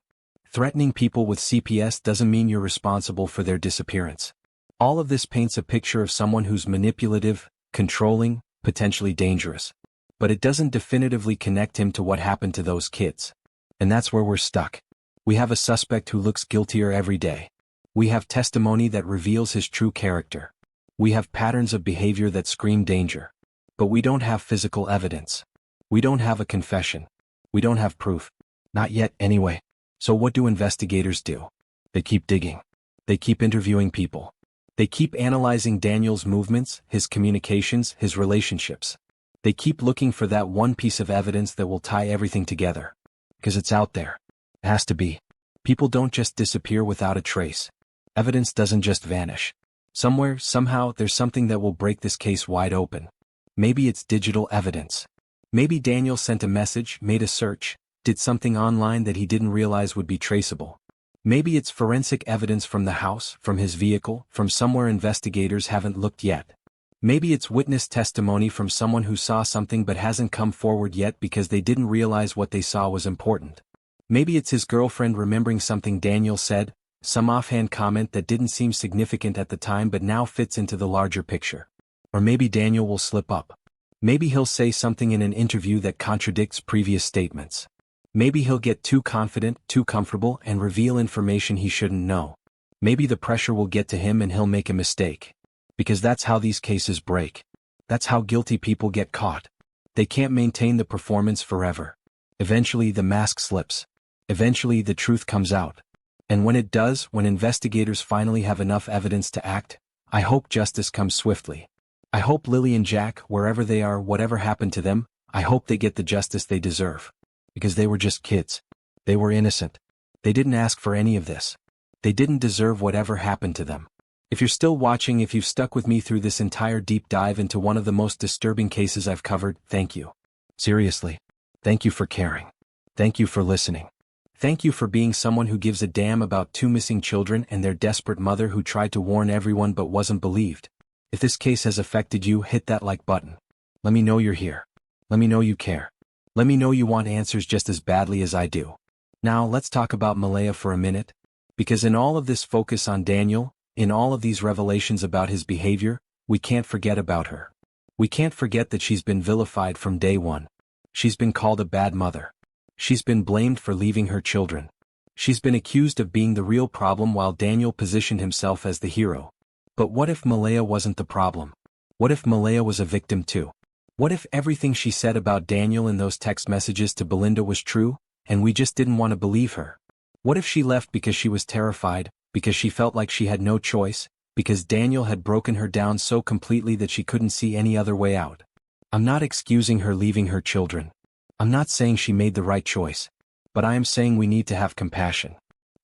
Threatening people with CPS doesn't mean you're responsible for their disappearance. All of this paints a picture of someone who's manipulative, controlling, potentially dangerous. But it doesn't definitively connect him to what happened to those kids. And that's where we're stuck. We have a suspect who looks guiltier every day. We have testimony that reveals his true character. We have patterns of behavior that scream danger. But we don't have physical evidence. We don't have a confession. We don't have proof. Not yet, anyway. So what do investigators do? They keep digging. They keep interviewing people. They keep analyzing Daniel's movements, his communications, his relationships. They keep looking for that one piece of evidence that will tie everything together. Because it's out there. It has to be. People don't just disappear without a trace. Evidence doesn't just vanish. Somewhere, somehow, there's something that will break this case wide open. Maybe it's digital evidence. Maybe Daniel sent a message, made a search, did something online that he didn't realize would be traceable. Maybe it's forensic evidence from the house, from his vehicle, from somewhere investigators haven't looked yet. Maybe it's witness testimony from someone who saw something but hasn't come forward yet because they didn't realize what they saw was important. Maybe it's his girlfriend remembering something Daniel said, some offhand comment that didn't seem significant at the time but now fits into the larger picture. Or maybe Daniel will slip up. Maybe he'll say something in an interview that contradicts previous statements. Maybe he'll get too confident, too comfortable, and reveal information he shouldn't know. Maybe the pressure will get to him and he'll make a mistake. Because that's how these cases break. That's how guilty people get caught. They can't maintain the performance forever. Eventually the mask slips. Eventually the truth comes out. And when it does, when investigators finally have enough evidence to act, I hope justice comes swiftly. I hope Lilly and Jack, wherever they are, whatever happened to them, I hope they get the justice they deserve. Because they were just kids. They were innocent. They didn't ask for any of this. They didn't deserve whatever happened to them. If you're still watching, if you've stuck with me through this entire deep dive into one of the most disturbing cases I've covered, thank you. Seriously. Thank you for caring. Thank you for listening. Thank you for being someone who gives a damn about two missing children and their desperate mother who tried to warn everyone but wasn't believed. If this case has affected you, hit that like button. Let me know you're here. Let me know you care. Let me know you want answers just as badly as I do. Now let's talk about Malehya for a minute. Because in all of this focus on Daniel, in all of these revelations about his behavior, we can't forget about her. We can't forget that she's been vilified from day one. She's been called a bad mother. She's been blamed for leaving her children. She's been accused of being the real problem while Daniel positioned himself as the hero. But what if Malehya wasn't the problem? What if Malehya was a victim too? What if everything she said about Daniel in those text messages to Belinda was true, and we just didn't want to believe her? What if she left because she was terrified, because she felt like she had no choice, because Daniel had broken her down so completely that she couldn't see any other way out? I'm not excusing her leaving her children. I'm not saying she made the right choice. But I am saying we need to have compassion.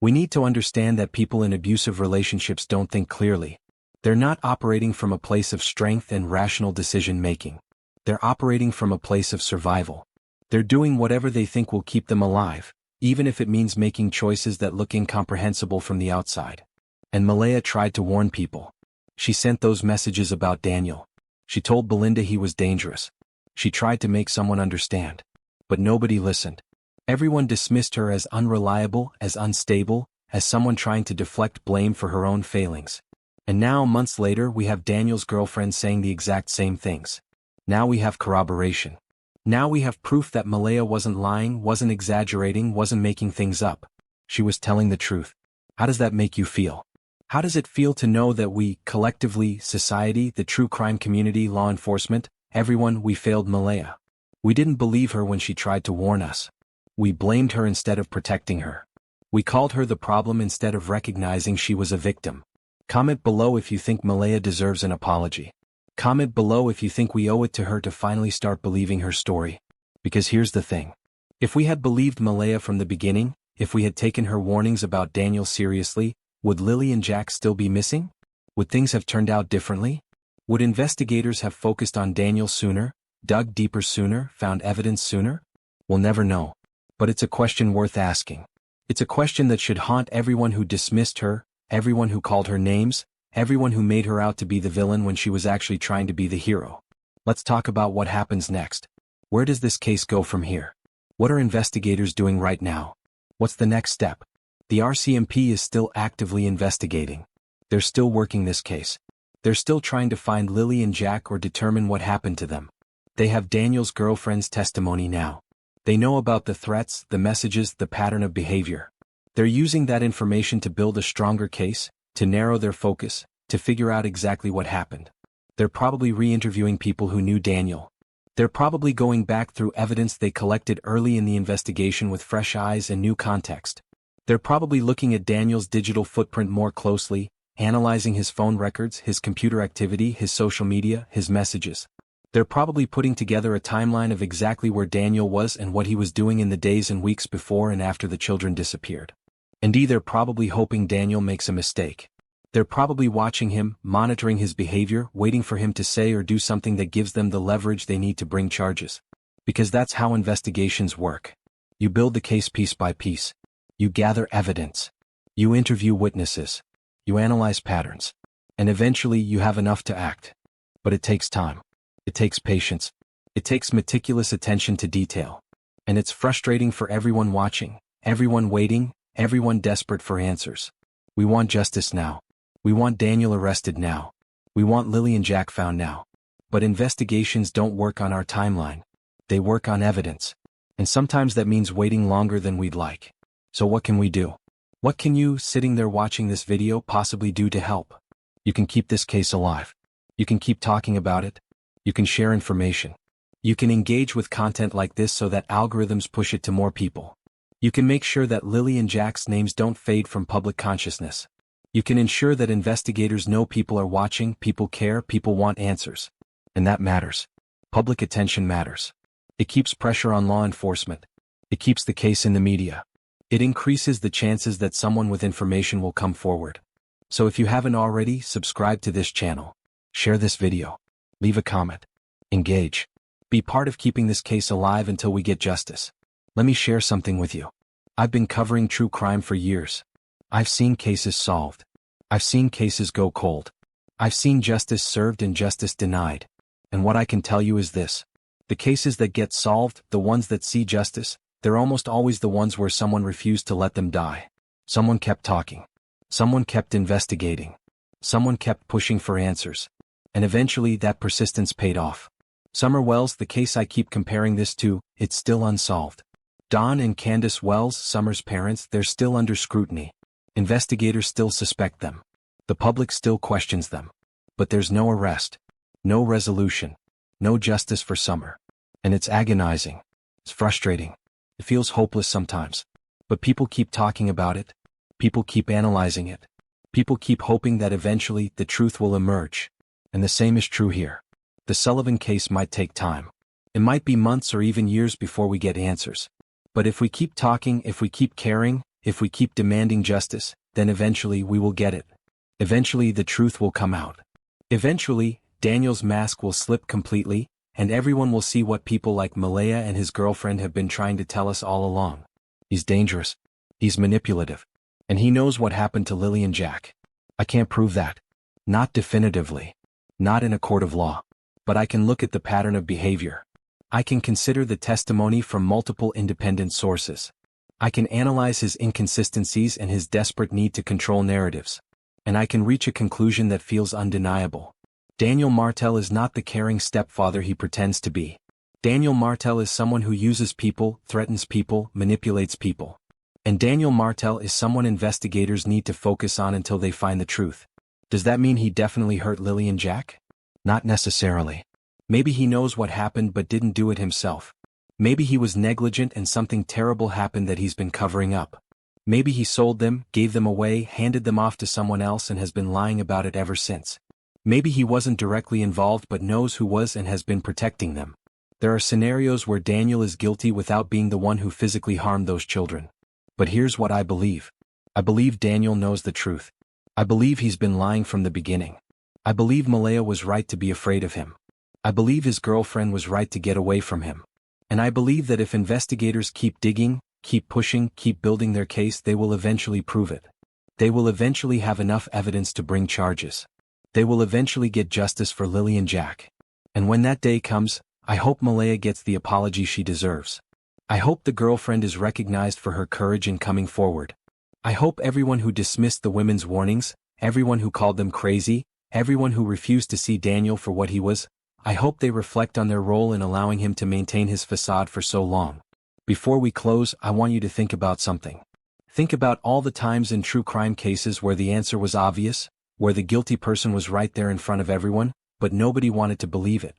We need to understand that people in abusive relationships don't think clearly. They're not operating from a place of strength and rational decision-making. They're operating from a place of survival. They're doing whatever they think will keep them alive, even if it means making choices that look incomprehensible from the outside. And Malehya tried to warn people. She sent those messages about Daniel. She told Belinda he was dangerous. She tried to make someone understand. But nobody listened. Everyone dismissed her as unreliable, as unstable, as someone trying to deflect blame for her own failings. And now, months later, we have Daniel's girlfriend saying the exact same things. Now we have corroboration. Now we have proof that Malehya wasn't lying, wasn't exaggerating, wasn't making things up. She was telling the truth. How does that make you feel? How does it feel to know that we, collectively, society, the true crime community, law enforcement, everyone, we failed Malehya? We didn't believe her when she tried to warn us. We blamed her instead of protecting her. We called her the problem instead of recognizing she was a victim. Comment below if you think Malehya deserves an apology. Comment below if you think we owe it to her to finally start believing her story. Because here's the thing. If we had believed Malehya from the beginning, if we had taken her warnings about Daniel seriously, would Lilly and Jack still be missing? Would things have turned out differently? Would investigators have focused on Daniel sooner, dug deeper sooner, found evidence sooner? We'll never know. But it's a question worth asking. It's a question that should haunt everyone who dismissed her, everyone who called her names, everyone who made her out to be the villain when she was actually trying to be the hero. Let's talk about what happens next. Where does this case go from here? What are investigators doing right now? What's the next step? The RCMP is still actively investigating. They're still working this case. They're still trying to find Lilly and Jack or determine what happened to them. They have Daniel's girlfriend's testimony now. They know about the threats, the messages, the pattern of behavior. They're using that information to build a stronger case, to narrow their focus, to figure out exactly what happened. They're probably re-interviewing people who knew Daniel. They're probably going back through evidence they collected early in the investigation with fresh eyes and new context. They're probably looking at Daniel's digital footprint more closely, analyzing his phone records, his computer activity, his social media, his messages. They're probably putting together a timeline of exactly where Daniel was and what he was doing in the days and weeks before and after the children disappeared. And they're probably hoping Daniel makes a mistake. They're probably watching him, monitoring his behavior, waiting for him to say or do something that gives them the leverage they need to bring charges. Because that's how investigations work. You build the case piece by piece. You gather evidence. You interview witnesses. You analyze patterns. And eventually you have enough to act. But it takes time. It takes patience. It takes meticulous attention to detail. And it's frustrating for everyone watching, everyone waiting, everyone desperate for answers. We want justice now. We want Daniel arrested now. We want Lilly and Jack found now. But investigations don't work on our timeline. They work on evidence. And sometimes that means waiting longer than we'd like. So what can we do? What can you, sitting there watching this video, possibly do to help? You can keep this case alive. You can keep talking about it. You can share information. You can engage with content like this so that algorithms push it to more people. You can make sure that Lilly and Jack's names don't fade from public consciousness. You can ensure that investigators know people are watching, people care, people want answers. And that matters. Public attention matters. It keeps pressure on law enforcement. It keeps the case in the media. It increases the chances that someone with information will come forward. So if you haven't already, subscribe to this channel. Share this video. Leave a comment. Engage. Be part of keeping this case alive until we get justice. Let me share something with you. I've been covering true crime for years. I've seen cases solved. I've seen cases go cold. I've seen justice served and justice denied. And what I can tell you is this. The cases that get solved, the ones that see justice, they're almost always the ones where someone refused to let them die. Someone kept talking. Someone kept investigating. Someone kept pushing for answers. And eventually that persistence paid off. Summer Wells, the case I keep comparing this to, it's still unsolved. Dawn and Candace Wells, Summer's parents, they're still under scrutiny. Investigators still suspect them. The public still questions them. But there's no arrest. No resolution. No justice for Summer. And it's agonizing. It's frustrating. It feels hopeless sometimes. But people keep talking about it. People keep analyzing it. People keep hoping that eventually the truth will emerge. And the same is true here. The Sullivan case might take time. It might be months or even years before we get answers. But if we keep talking, if we keep caring, if we keep demanding justice, then eventually we will get it. Eventually the truth will come out. Eventually, Daniel's mask will slip completely, and everyone will see what people like Malehya and his girlfriend have been trying to tell us all along. He's dangerous. He's manipulative. And he knows what happened to Lilly and Jack. I can't prove that. Not definitively. Not in a court of law. But I can look at the pattern of behavior. I can consider the testimony from multiple independent sources. I can analyze his inconsistencies and his desperate need to control narratives. And I can reach a conclusion that feels undeniable. Daniel Martel is not the caring stepfather he pretends to be. Daniel Martel is someone who uses people, threatens people, manipulates people. And Daniel Martel is someone investigators need to focus on until they find the truth. Does that mean he definitely hurt Lilly and Jack? Not necessarily. Maybe he knows what happened but didn't do it himself. Maybe he was negligent and something terrible happened that he's been covering up. Maybe he sold them, gave them away, handed them off to someone else and has been lying about it ever since. Maybe he wasn't directly involved but knows who was and has been protecting them. There are scenarios where Daniel is guilty without being the one who physically harmed those children. But here's what I believe. I believe Daniel knows the truth. I believe he's been lying from the beginning. I believe Malehya was right to be afraid of him. I believe his girlfriend was right to get away from him. And I believe that if investigators keep digging, keep pushing, keep building their case, they will eventually prove it. They will eventually have enough evidence to bring charges. They will eventually get justice for Lilly and Jack. And when that day comes, I hope Malehya gets the apology she deserves. I hope the girlfriend is recognized for her courage in coming forward. I hope everyone who dismissed the women's warnings, everyone who called them crazy, everyone who refused to see Daniel for what he was, I hope they reflect on their role in allowing him to maintain his facade for so long. Before we close, I want you to think about something. Think about all the times in true crime cases where the answer was obvious, where the guilty person was right there in front of everyone, but nobody wanted to believe it.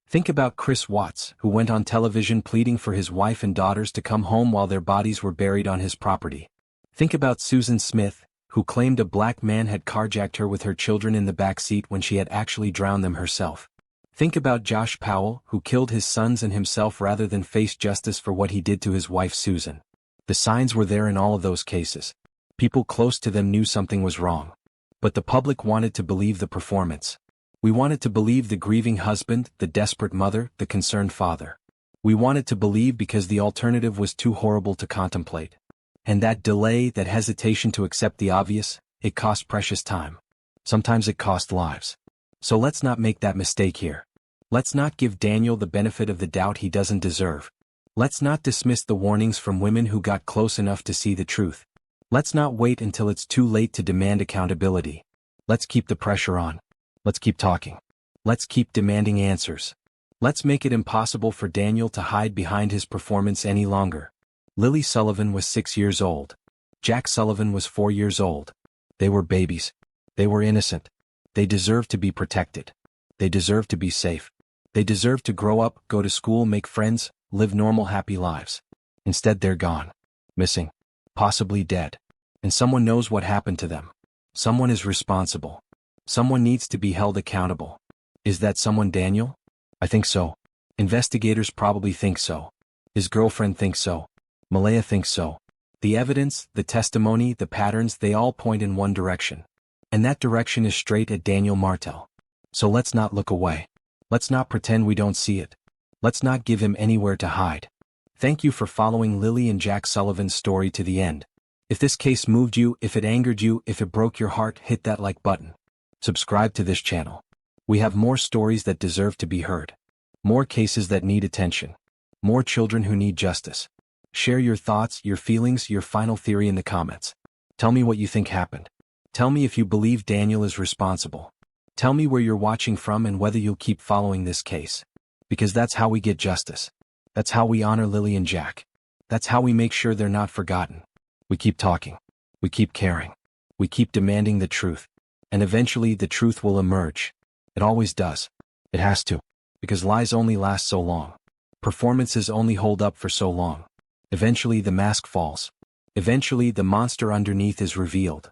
Think about Chris Watts, who went on television pleading for his wife and daughters to come home while their bodies were buried on his property. Think about Susan Smith, who claimed a black man had carjacked her with her children in the back seat when she had actually drowned them herself. Think about Josh Powell, who killed his sons and himself rather than face justice for what he did to his wife Susan. The signs were there in all of those cases. People close to them knew something was wrong. But the public wanted to believe the performance. We wanted to believe the grieving husband, the desperate mother, the concerned father. We wanted to believe because the alternative was too horrible to contemplate. And that delay, that hesitation to accept the obvious, it cost precious time. Sometimes it cost lives. So let's not make that mistake here. Let's not give Daniel the benefit of the doubt he doesn't deserve. Let's not dismiss the warnings from women who got close enough to see the truth. Let's not wait until it's too late to demand accountability. Let's keep the pressure on. Let's keep talking. Let's keep demanding answers. Let's make it impossible for Daniel to hide behind his performance any longer. Lilly Sullivan was 6 years old. Jack Sullivan was 4 years old. They were babies. They were innocent. They deserved to be protected. They deserved to be safe. They deserved to grow up, go to school, make friends, live normal, happy lives. Instead, they're gone. Missing. Possibly dead. And someone knows what happened to them. Someone is responsible. Someone needs to be held accountable. Is that someone Daniel? I think so. Investigators probably think so. His girlfriend thinks so. Malehya thinks so. The evidence, the testimony, the patterns, they all point in one direction. And that direction is straight at Daniel Martel. So let's not look away. Let's not pretend we don't see it. Let's not give him anywhere to hide. Thank you for following Lilly and Jack Sullivan's story to the end. If this case moved you, if it angered you, if it broke your heart, hit that like button. Subscribe to this channel. We have more stories that deserve to be heard. More cases that need attention. More children who need justice. Share your thoughts, your feelings, your final theory in the comments. Tell me what you think happened. Tell me if you believe Daniel is responsible. Tell me where you're watching from and whether you'll keep following this case. Because that's how we get justice. That's how we honor Lilly and Jack. That's how we make sure they're not forgotten. We keep talking. We keep caring. We keep demanding the truth. And eventually the truth will emerge. It always does. It has to. Because lies only last so long. Performances only hold up for so long. Eventually the mask falls. Eventually the monster underneath is revealed.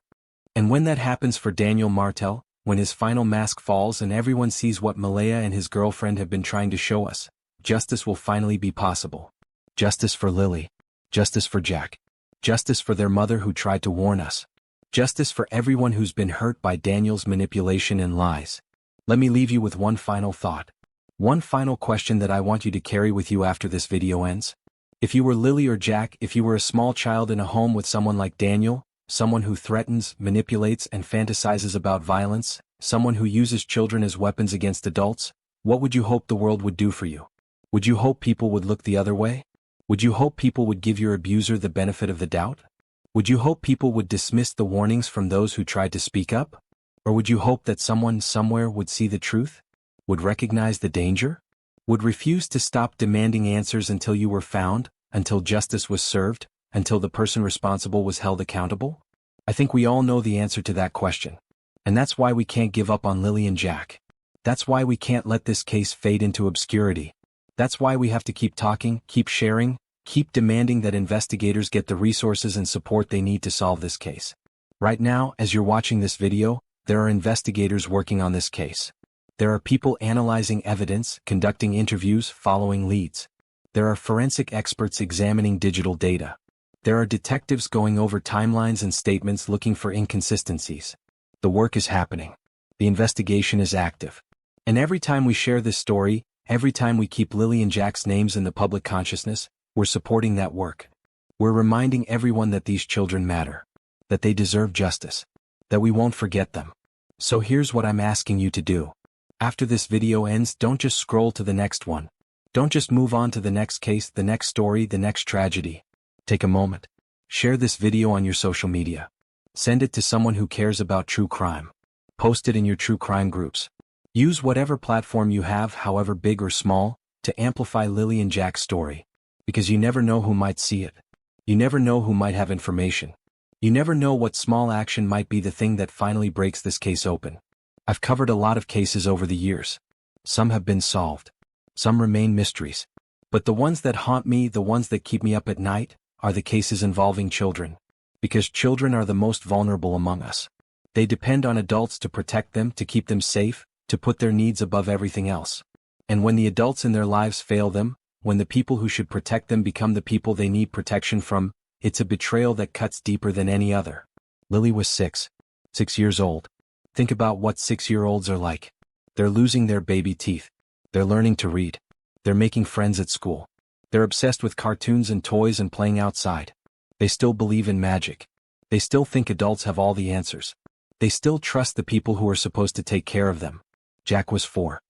And when that happens for Daniel Martel, when his final mask falls and everyone sees what Malehya and his girlfriend have been trying to show us, justice will finally be possible. Justice for Lilly. Justice for Jack. Justice for their mother who tried to warn us. Justice for everyone who's been hurt by Daniel's manipulation and lies. Let me leave you with one final thought. One final question that I want you to carry with you after this video ends. If you were Lilly or Jack, if you were a small child in a home with someone like Daniel, someone who threatens, manipulates, and fantasizes about violence, someone who uses children as weapons against adults, what would you hope the world would do for you? Would you hope people would look the other way? Would you hope people would give your abuser the benefit of the doubt? Would you hope people would dismiss the warnings from those who tried to speak up? Or would you hope that someone somewhere would see the truth? Would recognize the danger? Would refuse to stop demanding answers until you were found, until justice was served, until the person responsible was held accountable? I think we all know the answer to that question. And that's why we can't give up on Lilly and Jack. That's why we can't let this case fade into obscurity. That's why we have to keep talking, keep sharing, keep demanding that investigators get the resources and support they need to solve this case. Right now, as you're watching this video, there are investigators working on this case. There are people analyzing evidence, conducting interviews, following leads. There are forensic experts examining digital data. There are detectives going over timelines and statements looking for inconsistencies. The work is happening. The investigation is active. And every time we share this story, every time we keep Lilly and Jack's names in the public consciousness, we're supporting that work. We're reminding everyone that these children matter. That they deserve justice. That we won't forget them. So here's what I'm asking you to do. After this video ends, don't just scroll to the next one. Don't just move on to the next case, the next story, the next tragedy. Take a moment. Share this video on your social media. Send it to someone who cares about true crime. Post it in your true crime groups. Use whatever platform you have, however big or small, to amplify Lilly and Jack's story. Because you never know who might see it. You never know who might have information. You never know what small action might be the thing that finally breaks this case open. I've covered a lot of cases over the years. Some have been solved. Some remain mysteries. But the ones that haunt me, the ones that keep me up at night, are the cases involving children. Because children are the most vulnerable among us. They depend on adults to protect them, to keep them safe, to put their needs above everything else. And when the adults in their lives fail them, when the people who should protect them become the people they need protection from, it's a betrayal that cuts deeper than any other. Lilly was 6 years old. Think about what 6-year-olds are like. They're losing their baby teeth. They're learning to read. They're making friends at school. They're obsessed with cartoons and toys and playing outside. They still believe in magic. They still think adults have all the answers. They still trust the people who are supposed to take care of them. Jack was 4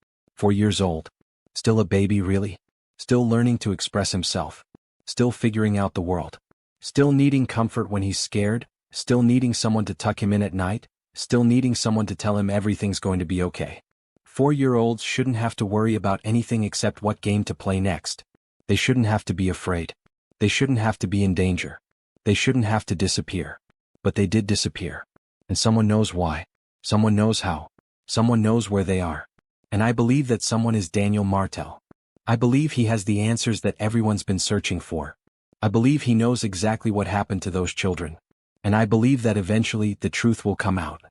years old. Still a baby, really? Still learning to express himself. Still figuring out the world. Still needing comfort when he's scared. Still needing someone to tuck him in at night. Still needing someone to tell him everything's going to be okay. 4-year-olds shouldn't have to worry about anything except what game to play next. They shouldn't have to be afraid. They shouldn't have to be in danger. They shouldn't have to disappear. But they did disappear. And someone knows why. Someone knows how. Someone knows where they are. And I believe that someone is Daniel Martel. I believe he has the answers that everyone's been searching for. I believe he knows exactly what happened to those children. And I believe that eventually the truth will come out.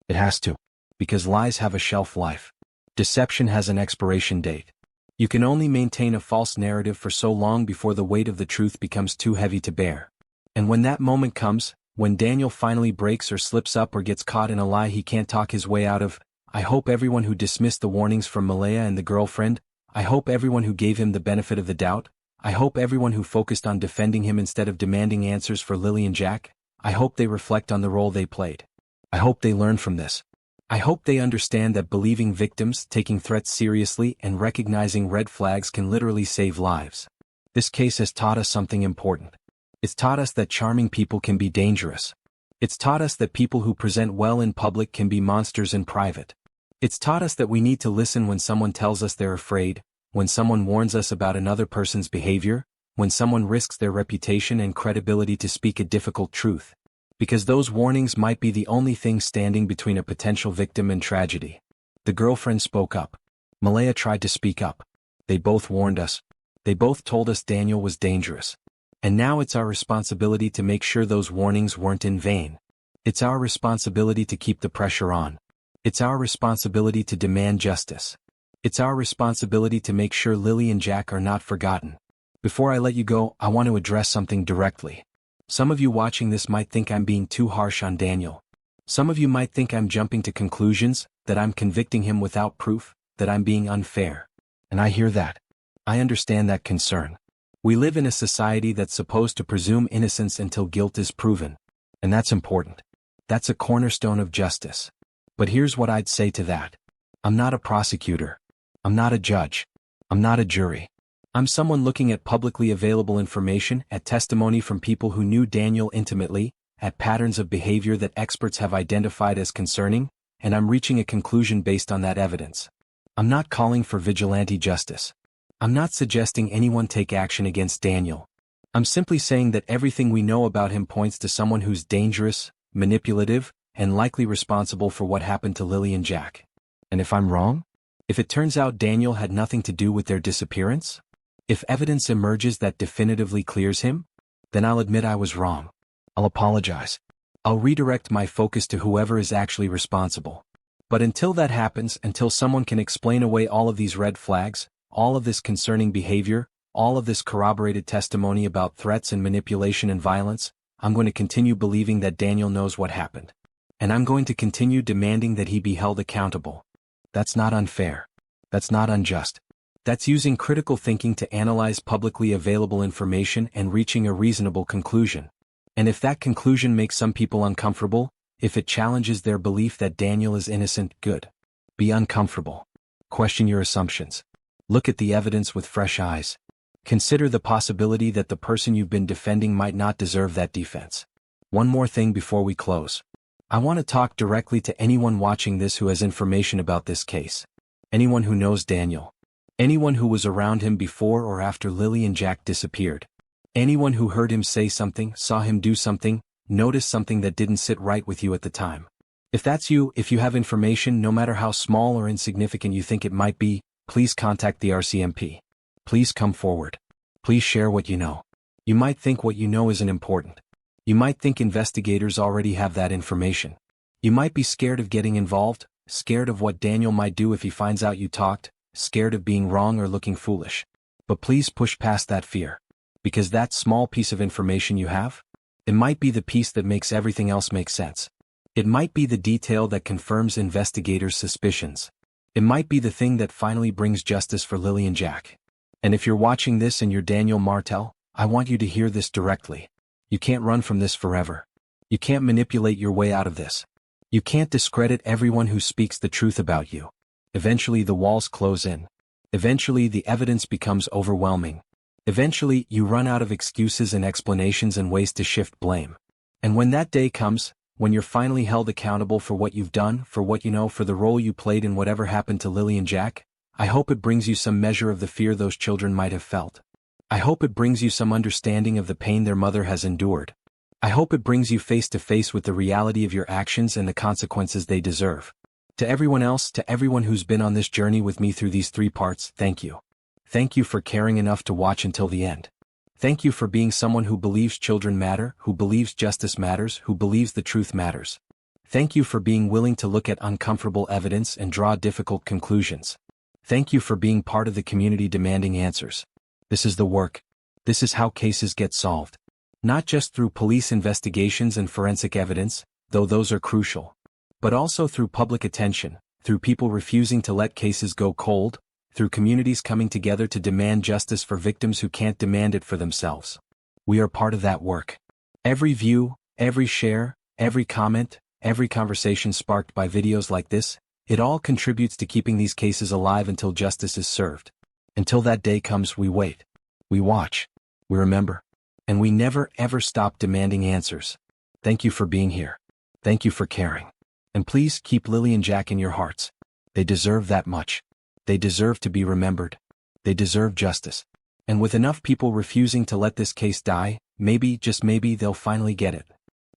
It has to. Because lies have a shelf life. Deception has an expiration date. You can only maintain a false narrative for so long before the weight of the truth becomes too heavy to bear. And when that moment comes, when Daniel finally breaks or slips up or gets caught in a lie he can't talk his way out of, I hope everyone who dismissed the warnings from Malehya and the girlfriend, I hope everyone who gave him the benefit of the doubt, I hope everyone who focused on defending him instead of demanding answers for Lilly and Jack, I hope they reflect on the role they played. I hope they learn from this. I hope they understand that believing victims, taking threats seriously, and recognizing red flags can literally save lives. This case has taught us something important. It's taught us that charming people can be dangerous. It's taught us that people who present well in public can be monsters in private. It's taught us that we need to listen when someone tells us they're afraid, when someone warns us about another person's behavior, when someone risks their reputation and credibility to speak a difficult truth. Because those warnings might be the only thing standing between a potential victim and tragedy. The girlfriend spoke up. Malehya tried to speak up. They both warned us. They both told us Daniel was dangerous. And now it's our responsibility to make sure those warnings weren't in vain. It's our responsibility to keep the pressure on. It's our responsibility to demand justice. It's our responsibility to make sure Lilly and Jack are not forgotten. Before I let you go, I want to address something directly. Some of you watching this might think I'm being too harsh on Daniel. Some of you might think I'm jumping to conclusions, that I'm convicting him without proof, that I'm being unfair. And I hear that. I understand that concern. We live in a society that's supposed to presume innocence until guilt is proven. And that's important. That's a cornerstone of justice. But here's what I'd say to that. I'm not a prosecutor. I'm not a judge. I'm not a jury. I'm someone looking at publicly available information, at testimony from people who knew Daniel intimately, at patterns of behavior that experts have identified as concerning, and I'm reaching a conclusion based on that evidence. I'm not calling for vigilante justice. I'm not suggesting anyone take action against Daniel. I'm simply saying that everything we know about him points to someone who's dangerous, manipulative, and likely responsible for what happened to Lilly and Jack. And if I'm wrong? If it turns out Daniel had nothing to do with their disappearance? If evidence emerges that definitively clears him? Then I'll admit I was wrong. I'll apologize. I'll redirect my focus to whoever is actually responsible. But until that happens, until someone can explain away all of these red flags, all of this concerning behavior, all of this corroborated testimony about threats and manipulation and violence, I'm going to continue believing that Daniel knows what happened. And I'm going to continue demanding that he be held accountable. That's not unfair. That's not unjust. That's using critical thinking to analyze publicly available information and reaching a reasonable conclusion. And if that conclusion makes some people uncomfortable, if it challenges their belief that Daniel is innocent, good. Be uncomfortable. Question your assumptions. Look at the evidence with fresh eyes. Consider the possibility that the person you've been defending might not deserve that defense. One more thing before we close. I want to talk directly to anyone watching this who has information about this case. Anyone who knows Daniel. Anyone who was around him before or after Lilly and Jack disappeared. Anyone who heard him say something, saw him do something, noticed something that didn't sit right with you at the time. If that's you, if you have information, no matter how small or insignificant you think it might be, please contact the RCMP. Please come forward. Please share what you know. You might think what you know isn't important. You might think investigators already have that information. You might be scared of getting involved, scared of what Daniel might do if he finds out you talked, scared of being wrong or looking foolish. But please push past that fear. Because that small piece of information you have, it might be the piece that makes everything else make sense. It might be the detail that confirms investigators' suspicions. It might be the thing that finally brings justice for Lilly and Jack. And if you're watching this and you're Daniel Martel, I want you to hear this directly. You can't run from this forever. You can't manipulate your way out of this. You can't discredit everyone who speaks the truth about you. Eventually the walls close in. Eventually the evidence becomes overwhelming. Eventually you run out of excuses and explanations and ways to shift blame. And when that day comes, when you're finally held accountable for what you've done, for what you know, for the role you played in whatever happened to Lilly and Jack, I hope it brings you some measure of the fear those children might have felt. I hope it brings you some understanding of the pain their mother has endured. I hope it brings you face to face with the reality of your actions and the consequences they deserve. To everyone else, to everyone who's been on this journey with me through these 3 parts, thank you. Thank you for caring enough to watch until the end. Thank you for being someone who believes children matter, who believes justice matters, who believes the truth matters. Thank you for being willing to look at uncomfortable evidence and draw difficult conclusions. Thank you for being part of the community demanding answers. This is the work. This is how cases get solved. Not just through police investigations and forensic evidence, though those are crucial, but also through public attention, through people refusing to let cases go cold, through communities coming together to demand justice for victims who can't demand it for themselves. We are part of that work. Every view, every share, every comment, every conversation sparked by videos like this, it all contributes to keeping these cases alive until justice is served. Until that day comes, we wait. We watch. We remember. And we never ever stop demanding answers. Thank you for being here. Thank you for caring. And please keep Lilly and Jack in your hearts. They deserve that much. They deserve to be remembered. They deserve justice. And with enough people refusing to let this case die, maybe, just maybe, they'll finally get it.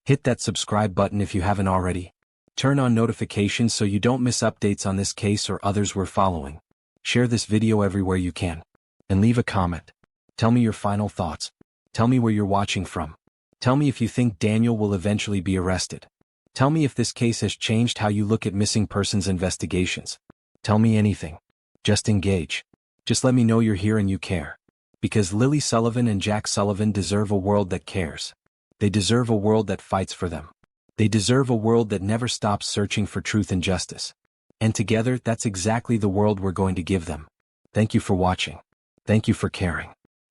Hit that subscribe button if you haven't already. Turn on notifications so you don't miss updates on this case or others we're following. Share this video everywhere you can. And leave a comment. Tell me your final thoughts. Tell me where you're watching from. Tell me if you think Daniel will eventually be arrested. Tell me if this case has changed how you look at missing persons investigations. Tell me anything. Just engage. Just let me know you're here and you care. Because Lilly Sullivan and Jack Sullivan deserve a world that cares. They deserve a world that fights for them. They deserve a world that never stops searching for truth and justice. And together, that's exactly the world we're going to give them. Thank you for watching. Thank you for caring.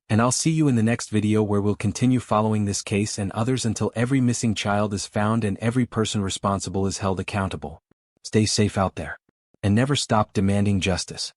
And I'll see you in the next video where we'll continue following this case and others until every missing child is found and every person responsible is held accountable. Stay safe out there. And never stop demanding justice.